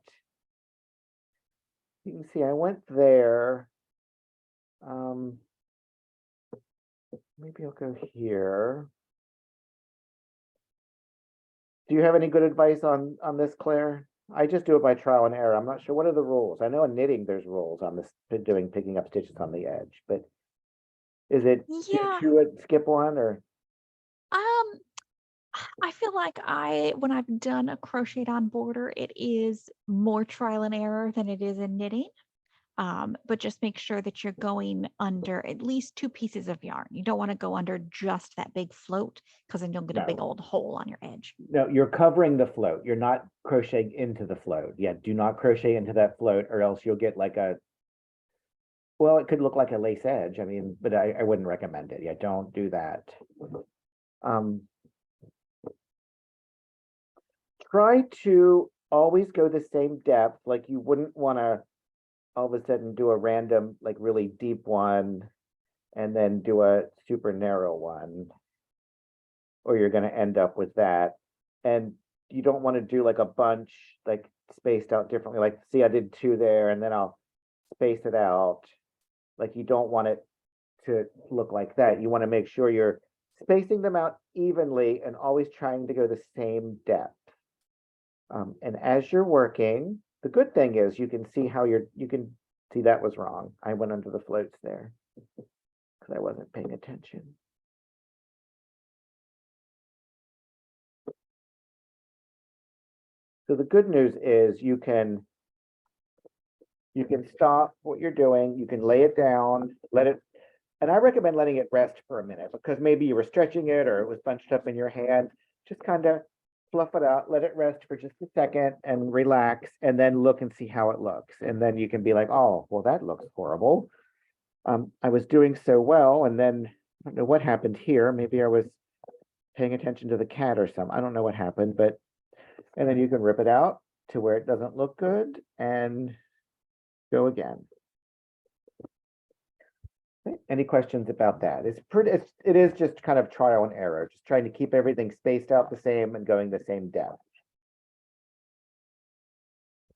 You can see I went there. Maybe I'll go here. Do you have any good advice on this, Claire? I just do it by trial and error. I'm not sure. What are the rules? I know in knitting there's rules on this, picking up stitches on the edge, but is it skip one or? I feel like when I've done a crocheted on border, it is more trial and error than it is in knitting. But just make sure that you're going under at least 2 pieces of yarn. You don't want to go under just that big float, because then you'll get a big old hole on your edge. No, you're covering the float. You're not crocheting into the float. Yeah, do not crochet into that float, or else you'll get like well, it could look like a lace edge. I mean, but I wouldn't recommend it. Yeah, don't do that. Try to always go the same depth. Like you wouldn't want to all of a sudden do a random, like really deep one and then do a super narrow one, or you're going to end up with that. And you don't want to do like a bunch, like spaced out differently. Like, see, I did 2 there, and then I'll space it out. Like, you don't want it to look like that. You want to make sure you're spacing them out evenly and always trying to go the same depth. And as you're working, the good thing is you can see how you can see that was wrong. I went under the floats there because I wasn't paying attention. So the good news is you can stop what you're doing, you can lay it down, let it, and I recommend letting it rest for a minute because maybe you were stretching it or it was bunched up in your hand. Just kind of fluff it out, let it rest for just a second and relax, and then look and see how it looks. And then you can be like, oh, well, that looks horrible. I was doing so well, and then I don't know what happened here. Maybe I was paying attention to the cat or something. I don't know what happened, but, and then you can rip it out to where it doesn't look good and go again. Okay. Any questions about that? It is just kind of trial and error, just trying to keep everything spaced out the same and going the same depth.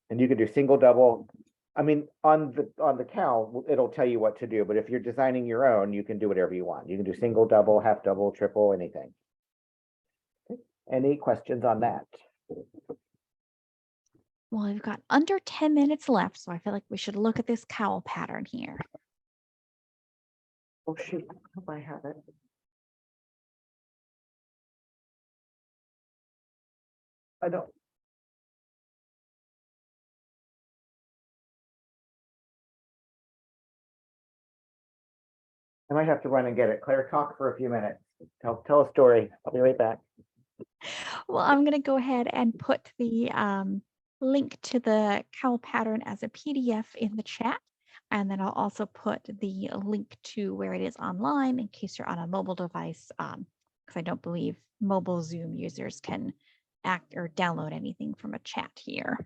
And you can do single, double. I mean, on the cow, it'll tell you what to do, but if you're designing your own, you can do whatever you want. You can do single, double, half double, triple, anything. Okay. Any questions on that? Well, we've got under 10 minutes left, so I feel like we should look at this cowl pattern here. Oh, shoot, I hope I have it. I don't. I might have to run and get it. Claire, talk for a few minutes. Tell a story. I'll be right back. Well, I'm going to go ahead and put the link to the cowl pattern as a PDF in the chat. And then I'll also put the link to where it is online in case you're on a mobile device, because I don't believe mobile Zoom users can act or download anything from a chat here.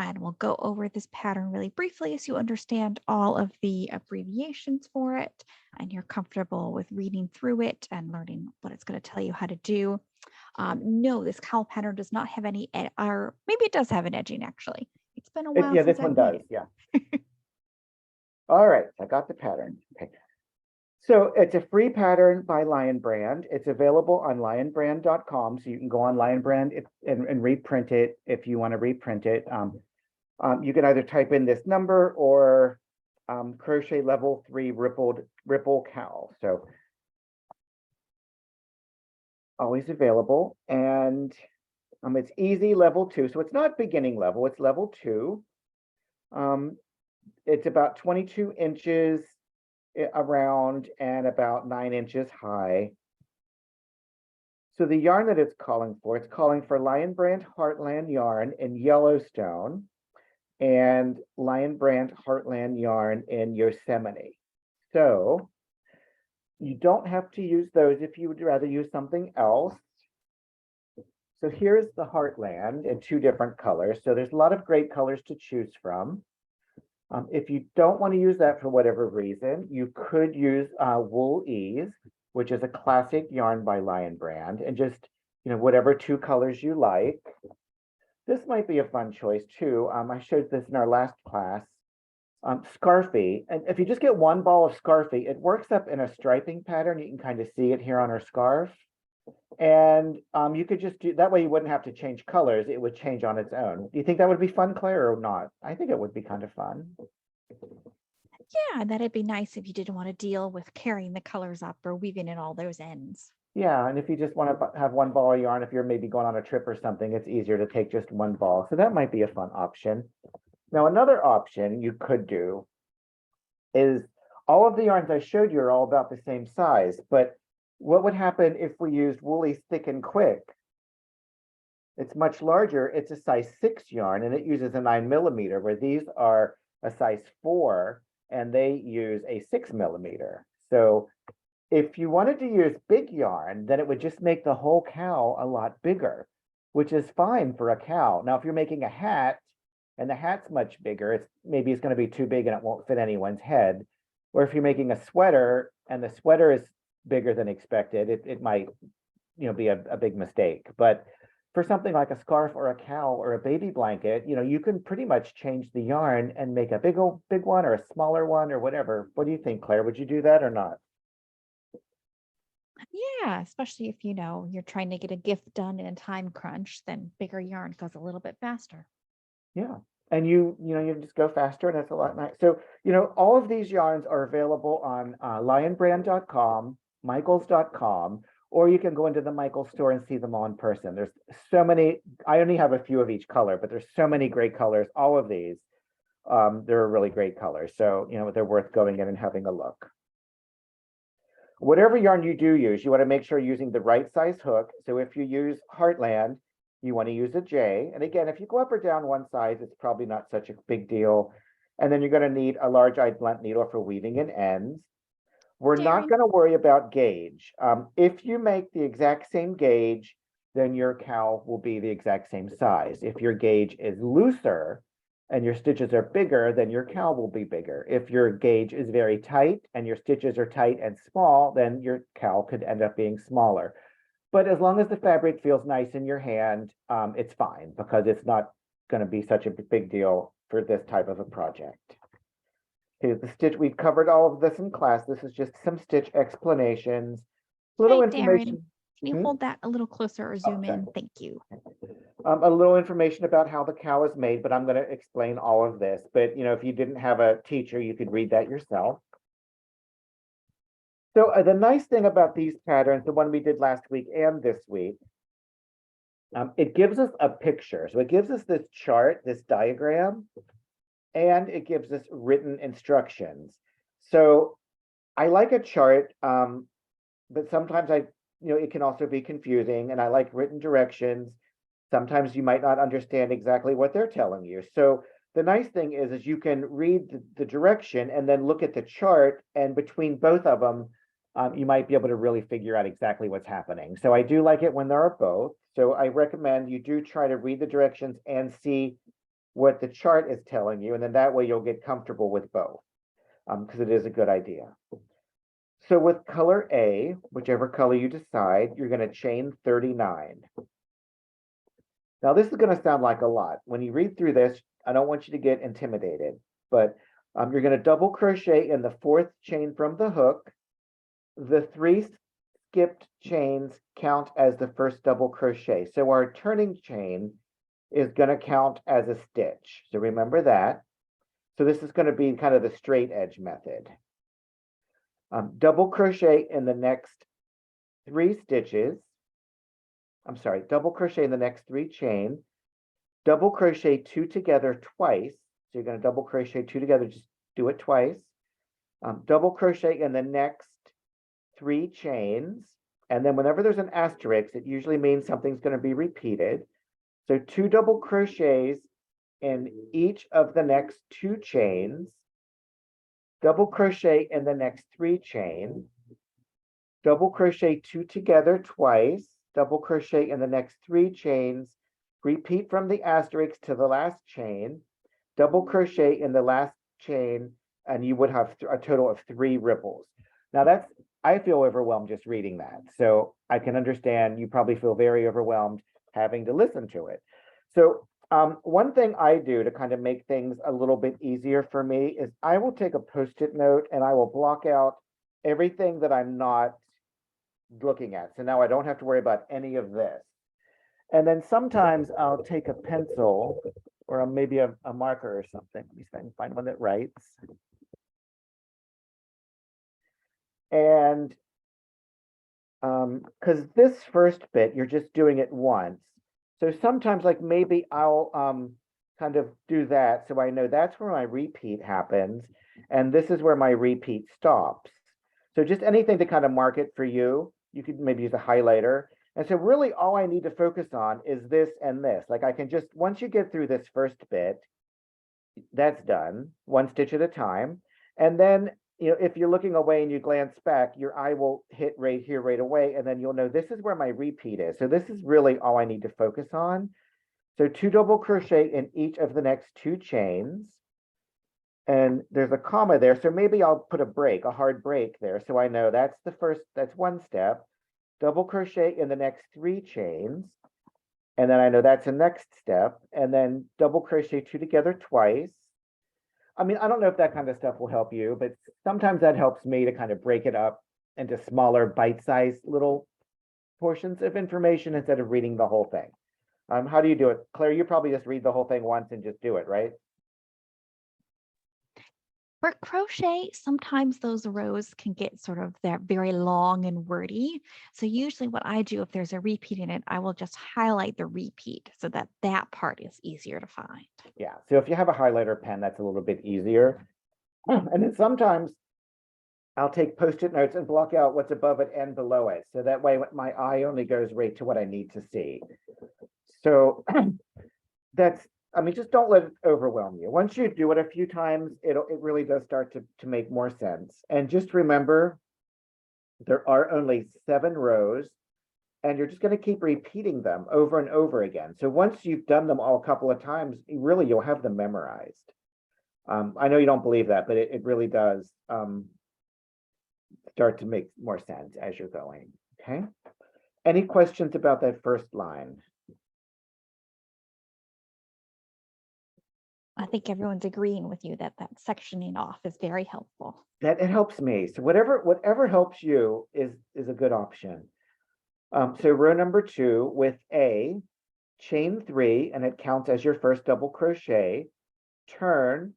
And we'll go over this pattern really briefly so you understand all of the abbreviations for it and you're comfortable with reading through it and learning what it's going to tell you how to do. No, this cowl pattern does not have any, or maybe it does have an edging actually. It's been a while Yeah, since this one I've made does, it. yeah. All right, I got the pattern. Okay. So it's a free pattern by Lion Brand. It's available on lionbrand.com. So you can go on Lion Brand and reprint it if you want to reprint it. You can either type in this number or crochet level 3 ripple cowl. So always available. And it's easy level 2. So it's not beginning level, it's level 2. It's about 22 inches around and about 9 inches high. So the yarn that it's calling for Lion Brand Heartland Yarn in Yellowstone and Lion Brand Heartland Yarn in Yosemite. So you don't have to use those if you would rather use something else. So here's the Heartland in 2 different colors. So there's a lot of great colors to choose from. If you don't want to use that for whatever reason, you could use Wool Ease, which is a classic yarn by Lion Brand, and just, whatever 2 colors you like. This might be a fun choice too. I showed this in our last class. Scarfy, and if you just get 1 ball of Scarfy, it works up in a striping pattern. You can kind of see it here on our scarf. And you could just do that way, you wouldn't have to change colors, it would change on its own. Do you think that would be fun, Claire, or not? I think it would be kind of fun. Yeah, that'd be nice if you didn't want to deal with carrying the colors up or weaving in all those ends. Yeah, and if you just want to have 1 ball of yarn, if you're maybe going on a trip or something, it's easier to take just 1 ball. So that might be a fun option. Now, another option you could do is all of the yarns I showed you are all about the same size, but what would happen if we used Woolly's Thick and Quick? It's much larger. It's a size 6 yarn, and it uses a 9mm, where these are a size 4, and they use a 6mm. So if you wanted to use big yarn, then it would just make the whole cow a lot bigger, which is fine for a cow. Now, if you're making a hat, and the hat's much bigger, maybe it's going to be too big and it won't fit anyone's head. Or if you're making a sweater and the sweater is bigger than expected, it might, be a big mistake. But for something like a scarf or a cowl or a baby blanket, you can pretty much change the yarn and make a big one or a smaller one or whatever. What do you think, Claire? Would you do that or not? Yeah, especially if you're trying to get a gift done in a time crunch, then bigger yarn goes a little bit faster. Yeah. And you just go faster, and that's a lot nice. So, all of these yarns are available on lionbrand.com, michaels.com, or you can go into the Michaels store and see them all in person. There's so many. I only have a few of each color, but there's so many great colors. All of these, they're really great colors. So, they're worth going in and having a look. Whatever yarn you do use, you want to make sure you're using the right size hook. So if you use Heartland, you want to use a J. And again, if you go up or down one size, it's probably not such a big deal. And then you're going to need a large-eyed blunt needle for weaving in ends. We're not Darren, going to worry about gauge. If you make the exact same gauge, then your cowl will be the exact same size. If your gauge is looser and your stitches are bigger, then your cowl will be bigger. If your gauge is very tight and your stitches are tight and small, then your cowl could end up being smaller. But as long as the fabric feels nice in your hand, it's fine because it's not going to be such a big deal for this type of a project. Okay, the stitch, we've covered all of this in class. This is just some stitch explanations, little hi, Darren. information. Can you hold that a little closer or zoom in? Thank you. A little information about how the cowl is made, but I'm going to explain all of this. But, if you didn't have a teacher, you could read that yourself. So the nice thing about these patterns, the one we did last week and this week, it gives us a picture. So it gives us this chart, this diagram, and it gives us written instructions. So I like a chart, but sometimes it can also be confusing, and I like written directions. Sometimes you might not understand exactly what they're telling you. So the nice thing is you can read the direction and then look at the chart, and between both of them, you might be able to really figure out exactly what's happening. So I do like it when there are both. So I recommend you do try to read the directions and see what the chart is telling you, and then that way you'll get comfortable with both, because it is a good idea. So with color A, whichever color you decide, you're going to chain 39. Now, this is going to sound like a lot. When you read through this, I don't want you to get intimidated, but you're going to double crochet in the 4th chain from the hook. The 3 skipped chains count as the first double crochet. So our turning chain is going to count as a stitch. So remember that. So this is going to be kind of the straight edge method. Double crochet in the next 3 stitches. Double crochet in the next 3 chains, double crochet 2 together twice. So you're going to double crochet 2 together, just do it twice. Double crochet in the next 3 chains. And then whenever there's an asterisk, it usually means something's going to be repeated. So 2 double crochets in each of the next 2 chains, double crochet in the next 3 chains, double crochet 2 together twice, double crochet in the next 3 chains, repeat from the asterisk to the last chain, double crochet in the last chain, and you would have a total of 3 ripples. Now I feel overwhelmed just reading that. So I can understand you probably feel very overwhelmed having to listen to it. So one thing I do to kind of make things a little bit easier for me is I will take a Post-it note and I will block out everything that I'm not looking at. So now I don't have to worry about any of this. And then sometimes I'll take a pencil or maybe a marker or something. Let me see if I can find one that writes. And because this first bit, you're just doing it once. So sometimes like maybe I'll kind of do that. So I know that's where my repeat happens. And this is where my repeat stops. So just anything to kind of mark it for you. You could maybe use a highlighter. And so really all I need to focus on is this and this. Like I can just, once you get through this first bit, that's done, 1 stitch at a time. And then, if you're looking away and you glance back, your eye will hit right here right away. And then you'll know this is where my repeat is. So this is really all I need to focus on. So 2 double crochet in each of the next 2 chains. And there's a comma there, so maybe I'll put a break, a hard break there, so I know that's the first, that's one step. Double crochet in the next 3 chains, and then I know that's the next step, and then double crochet 2 together twice. I mean, I don't know if that kind of stuff will help you, but sometimes that helps me to kind of break it up into smaller bite-sized little portions of information instead of reading the whole thing. How do you do it? Claire, you probably just read the whole thing once and just do it, right? For crochet, sometimes those rows can get sort of they're very long and wordy. So usually what I do if there's a repeat in it, I will just highlight the repeat so that that part is easier to find. Yeah, so if you have a highlighter pen, that's a little bit easier. And then sometimes I'll take Post-it notes and block out what's above it and below it. So that way my eye only goes right to what I need to see. So that's, I mean, just don't let it overwhelm you. Once you do it a few times, it really does start to make more sense. And just remember, there are only 7 rows, and you're just going to keep repeating them over and over again. So once you've done them all a couple of times, really you'll have them memorized. I know you don't believe that, but it really does start to make more sense as you're going. Okay. Any questions about that first line? I think everyone's agreeing with you that that sectioning off is very helpful. That it helps me. So whatever helps you is a good option. So row number 2 with A, chain 3, and it counts as your first double crochet, turn,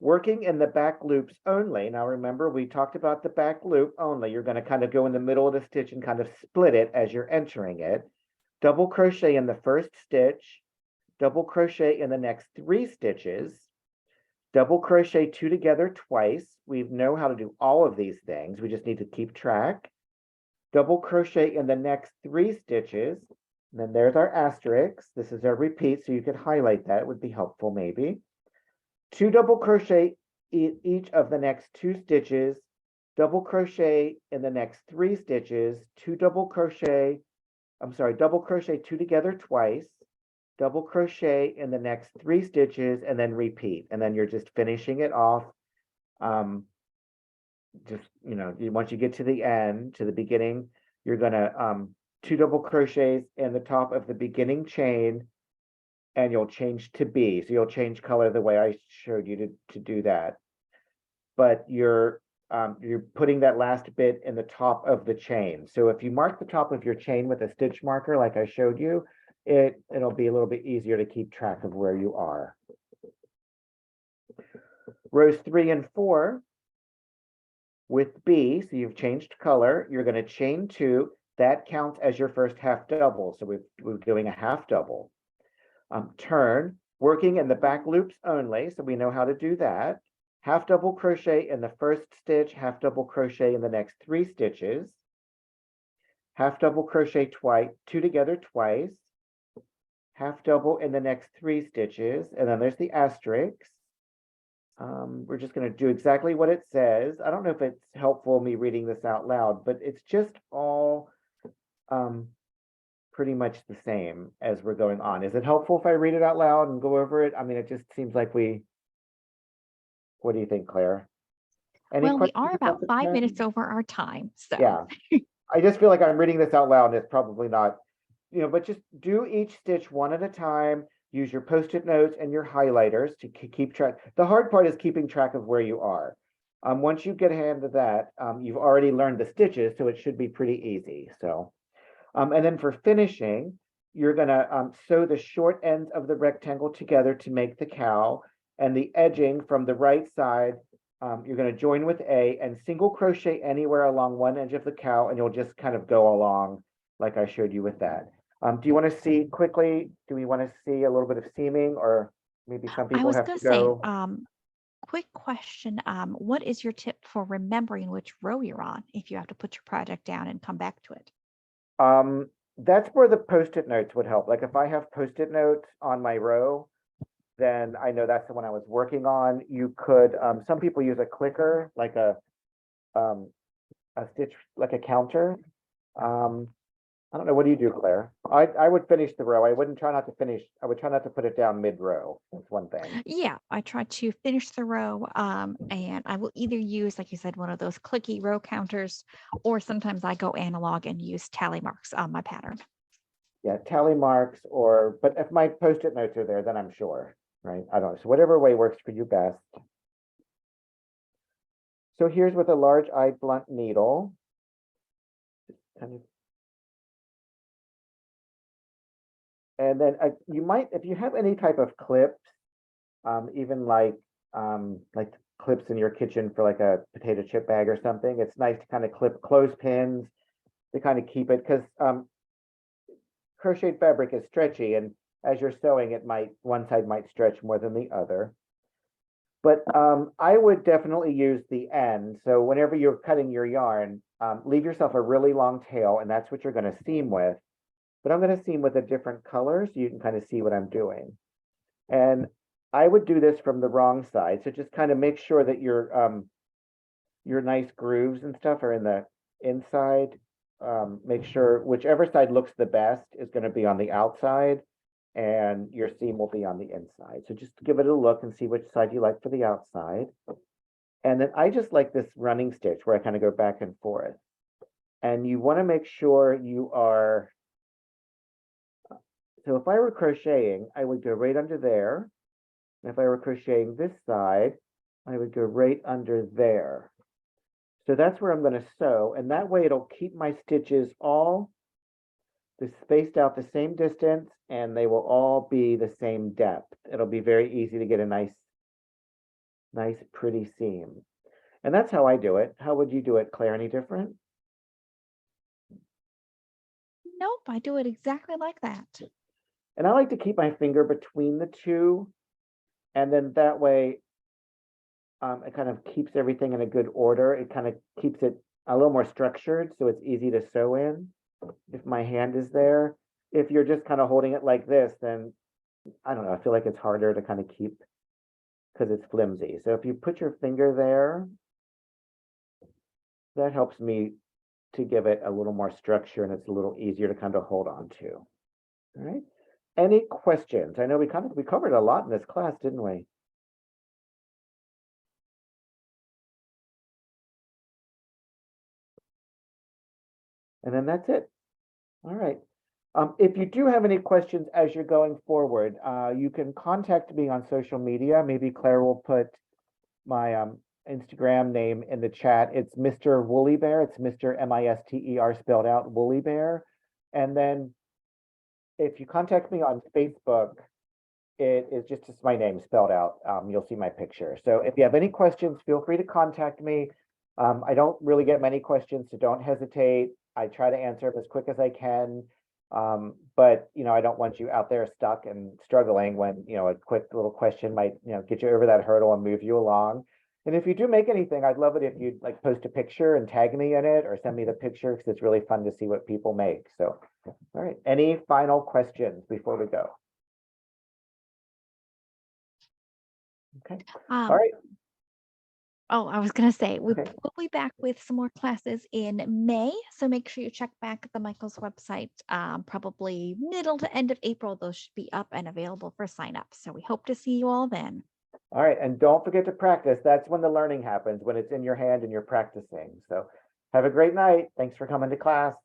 working in the back loops only. Now remember, we talked about the back loop only. You're going to kind of go in the middle of the stitch and kind of split it as you're entering it. Double crochet in the first stitch, double crochet in the next 3 stitches, double crochet 2 together twice. We know how to do all of these things. We just need to keep track. Double crochet in the next 3 stitches. And then there's our asterisk. This is our repeat, so you could highlight that. It would be helpful maybe. 2 double crochet each of the next 2 stitches, double crochet in the next 3 stitches, double crochet 2 together twice, double crochet in the next 3 stitches, and then repeat. And then you're just finishing it off. Once you get to the end, to the beginning, you're gonna 2 double crochets in the top of the beginning chain, and you'll change to B. So you'll change color the way I showed you to do that. But you're putting that last bit in the top of the chain. So if you mark the top of your chain with a stitch marker like I showed you, it'll be a little bit easier to keep track of where you are. Rows 3 and 4 with B, so you've changed color, you're going to chain 2. That counts as your first half double. So we're doing a half double. Turn, working in the back loops only, so we know how to do that. Half double crochet in the first stitch, half double crochet in the next 3 stitches, half double crochet twice, 2 together twice, half double in the next 3 stitches, and then there's the asterisk. We're just going to do exactly what it says. I don't know if it's helpful me reading this out loud, but it's just all pretty much the same as we're going on. Is it helpful if I read it out loud and go over it? I mean, it just seems like what do you think, Claire? Well, we are about 5 minutes over our time. So yeah, I just feel like I'm reading this out loud and it's probably not, but just do each stitch one at a time. Use your Post-it notes and your highlighters to keep track. The hard part is keeping track of where you are. Once you get a hand of that, you've already learned the stitches, so it should be pretty easy. So, and then for finishing, you're gonna sew the short ends of the rectangle together to make the cow, and the edging from the right side, you're gonna join with A and single crochet anywhere along one edge of the cow, and you'll just kind of go along like I showed you with that. Do you want to see quickly? Do we want to see a little bit of seaming, or maybe some people have to go? Quick question. What is your tip for remembering which row you're on if you have to put your project down and come back to it? That's where the Post-it notes would help. Like if I have Post-it notes on my row, then I know that's the one I was working on. You could, some people use a clicker, like a stitch, like a counter. I don't know. What do you do, Claire? I would finish the row. I wouldn't try not to finish. I would try not to put it down mid-row. That's one thing. Yeah, I try to finish the row, and I will either use, like you said, one of those clicky row counters, or sometimes I go analog and use tally marks on my pattern. Yeah, tally marks but if my Post-it notes are there, then I'm sure, right? I don't know. So whatever way works for you best. So here's with a large-eyed blunt needle. Kind of. And then you might, if you have any type of clips, even like clips in your kitchen for like a potato chip bag or something, it's nice to kind of clip clothespins to kind of keep it, because crocheted fabric is stretchy, and as you're sewing, one side might stretch more than the other. But I would definitely use the end. So whenever you're cutting your yarn, leave yourself a really long tail, and that's what you're going to seam with. But I'm going to seam with a different color so you can kind of see what I'm doing. And I would do this from the wrong side. So just kind of make sure that your nice grooves and stuff are in the inside. Make sure whichever side looks the best is going to be on the outside, and your seam will be on the inside. So just give it a look and see which side you like for the outside. And then I just like this running stitch where I kind of go back and forth. And you want to make sure you are, so if I were crocheting, I would go right under there. And if I were crocheting this side, I would go right under there. So that's where I'm going to sew, and that way it'll keep my stitches all spaced out the same distance, and they will all be the same depth. It'll be very easy to get a nice pretty seam. And that's how I do it. How would you do it, Claire? Any different? Nope, I do it exactly like that. And I like to keep my finger between the two, and then that way it kind of keeps everything in a good order. It kind of keeps it a little more structured, so it's easy to sew in if my hand is there. If you're just kind of holding it like this, then I don't know, I feel like it's harder to kind of keep because it's flimsy. So if you put your finger there, that helps me to give it a little more structure, and it's a little easier to kind of hold on to. All right. Any questions? I know we covered a lot in this class, didn't we? And then that's it. All right. If you do have any questions as you're going forward, you can contact me on social media. Maybe Claire will put my Instagram name in the chat. It's Mr. Woolly Bear. It's Mr. M-I-S-T-E-R spelled out, Woolly Bear. And then if you contact me on Facebook, it is just my name spelled out. You'll see my picture. So if you have any questions, feel free to contact me. I don't really get many questions, so don't hesitate. I try to answer them as quick as I can. But I don't want you out there stuck and struggling when, a quick little question might, get you over that hurdle and move you along. And if you do make anything, I'd love it if you'd like post a picture and tag me in it, or send me the picture, because it's really fun to see what people make. So, all right. Any final questions before we go? Okay. All right. Oh, I was going to say, we'll Okay. be back with some more classes in May. So make sure you check back at the Michaels website, probably middle to end of April. Those should be up and available for sign up. So we hope to see you all then. All right. And don't forget to practice. That's when the learning happens, when it's in your hand and you're practicing. So have a great night. Thanks for coming to class.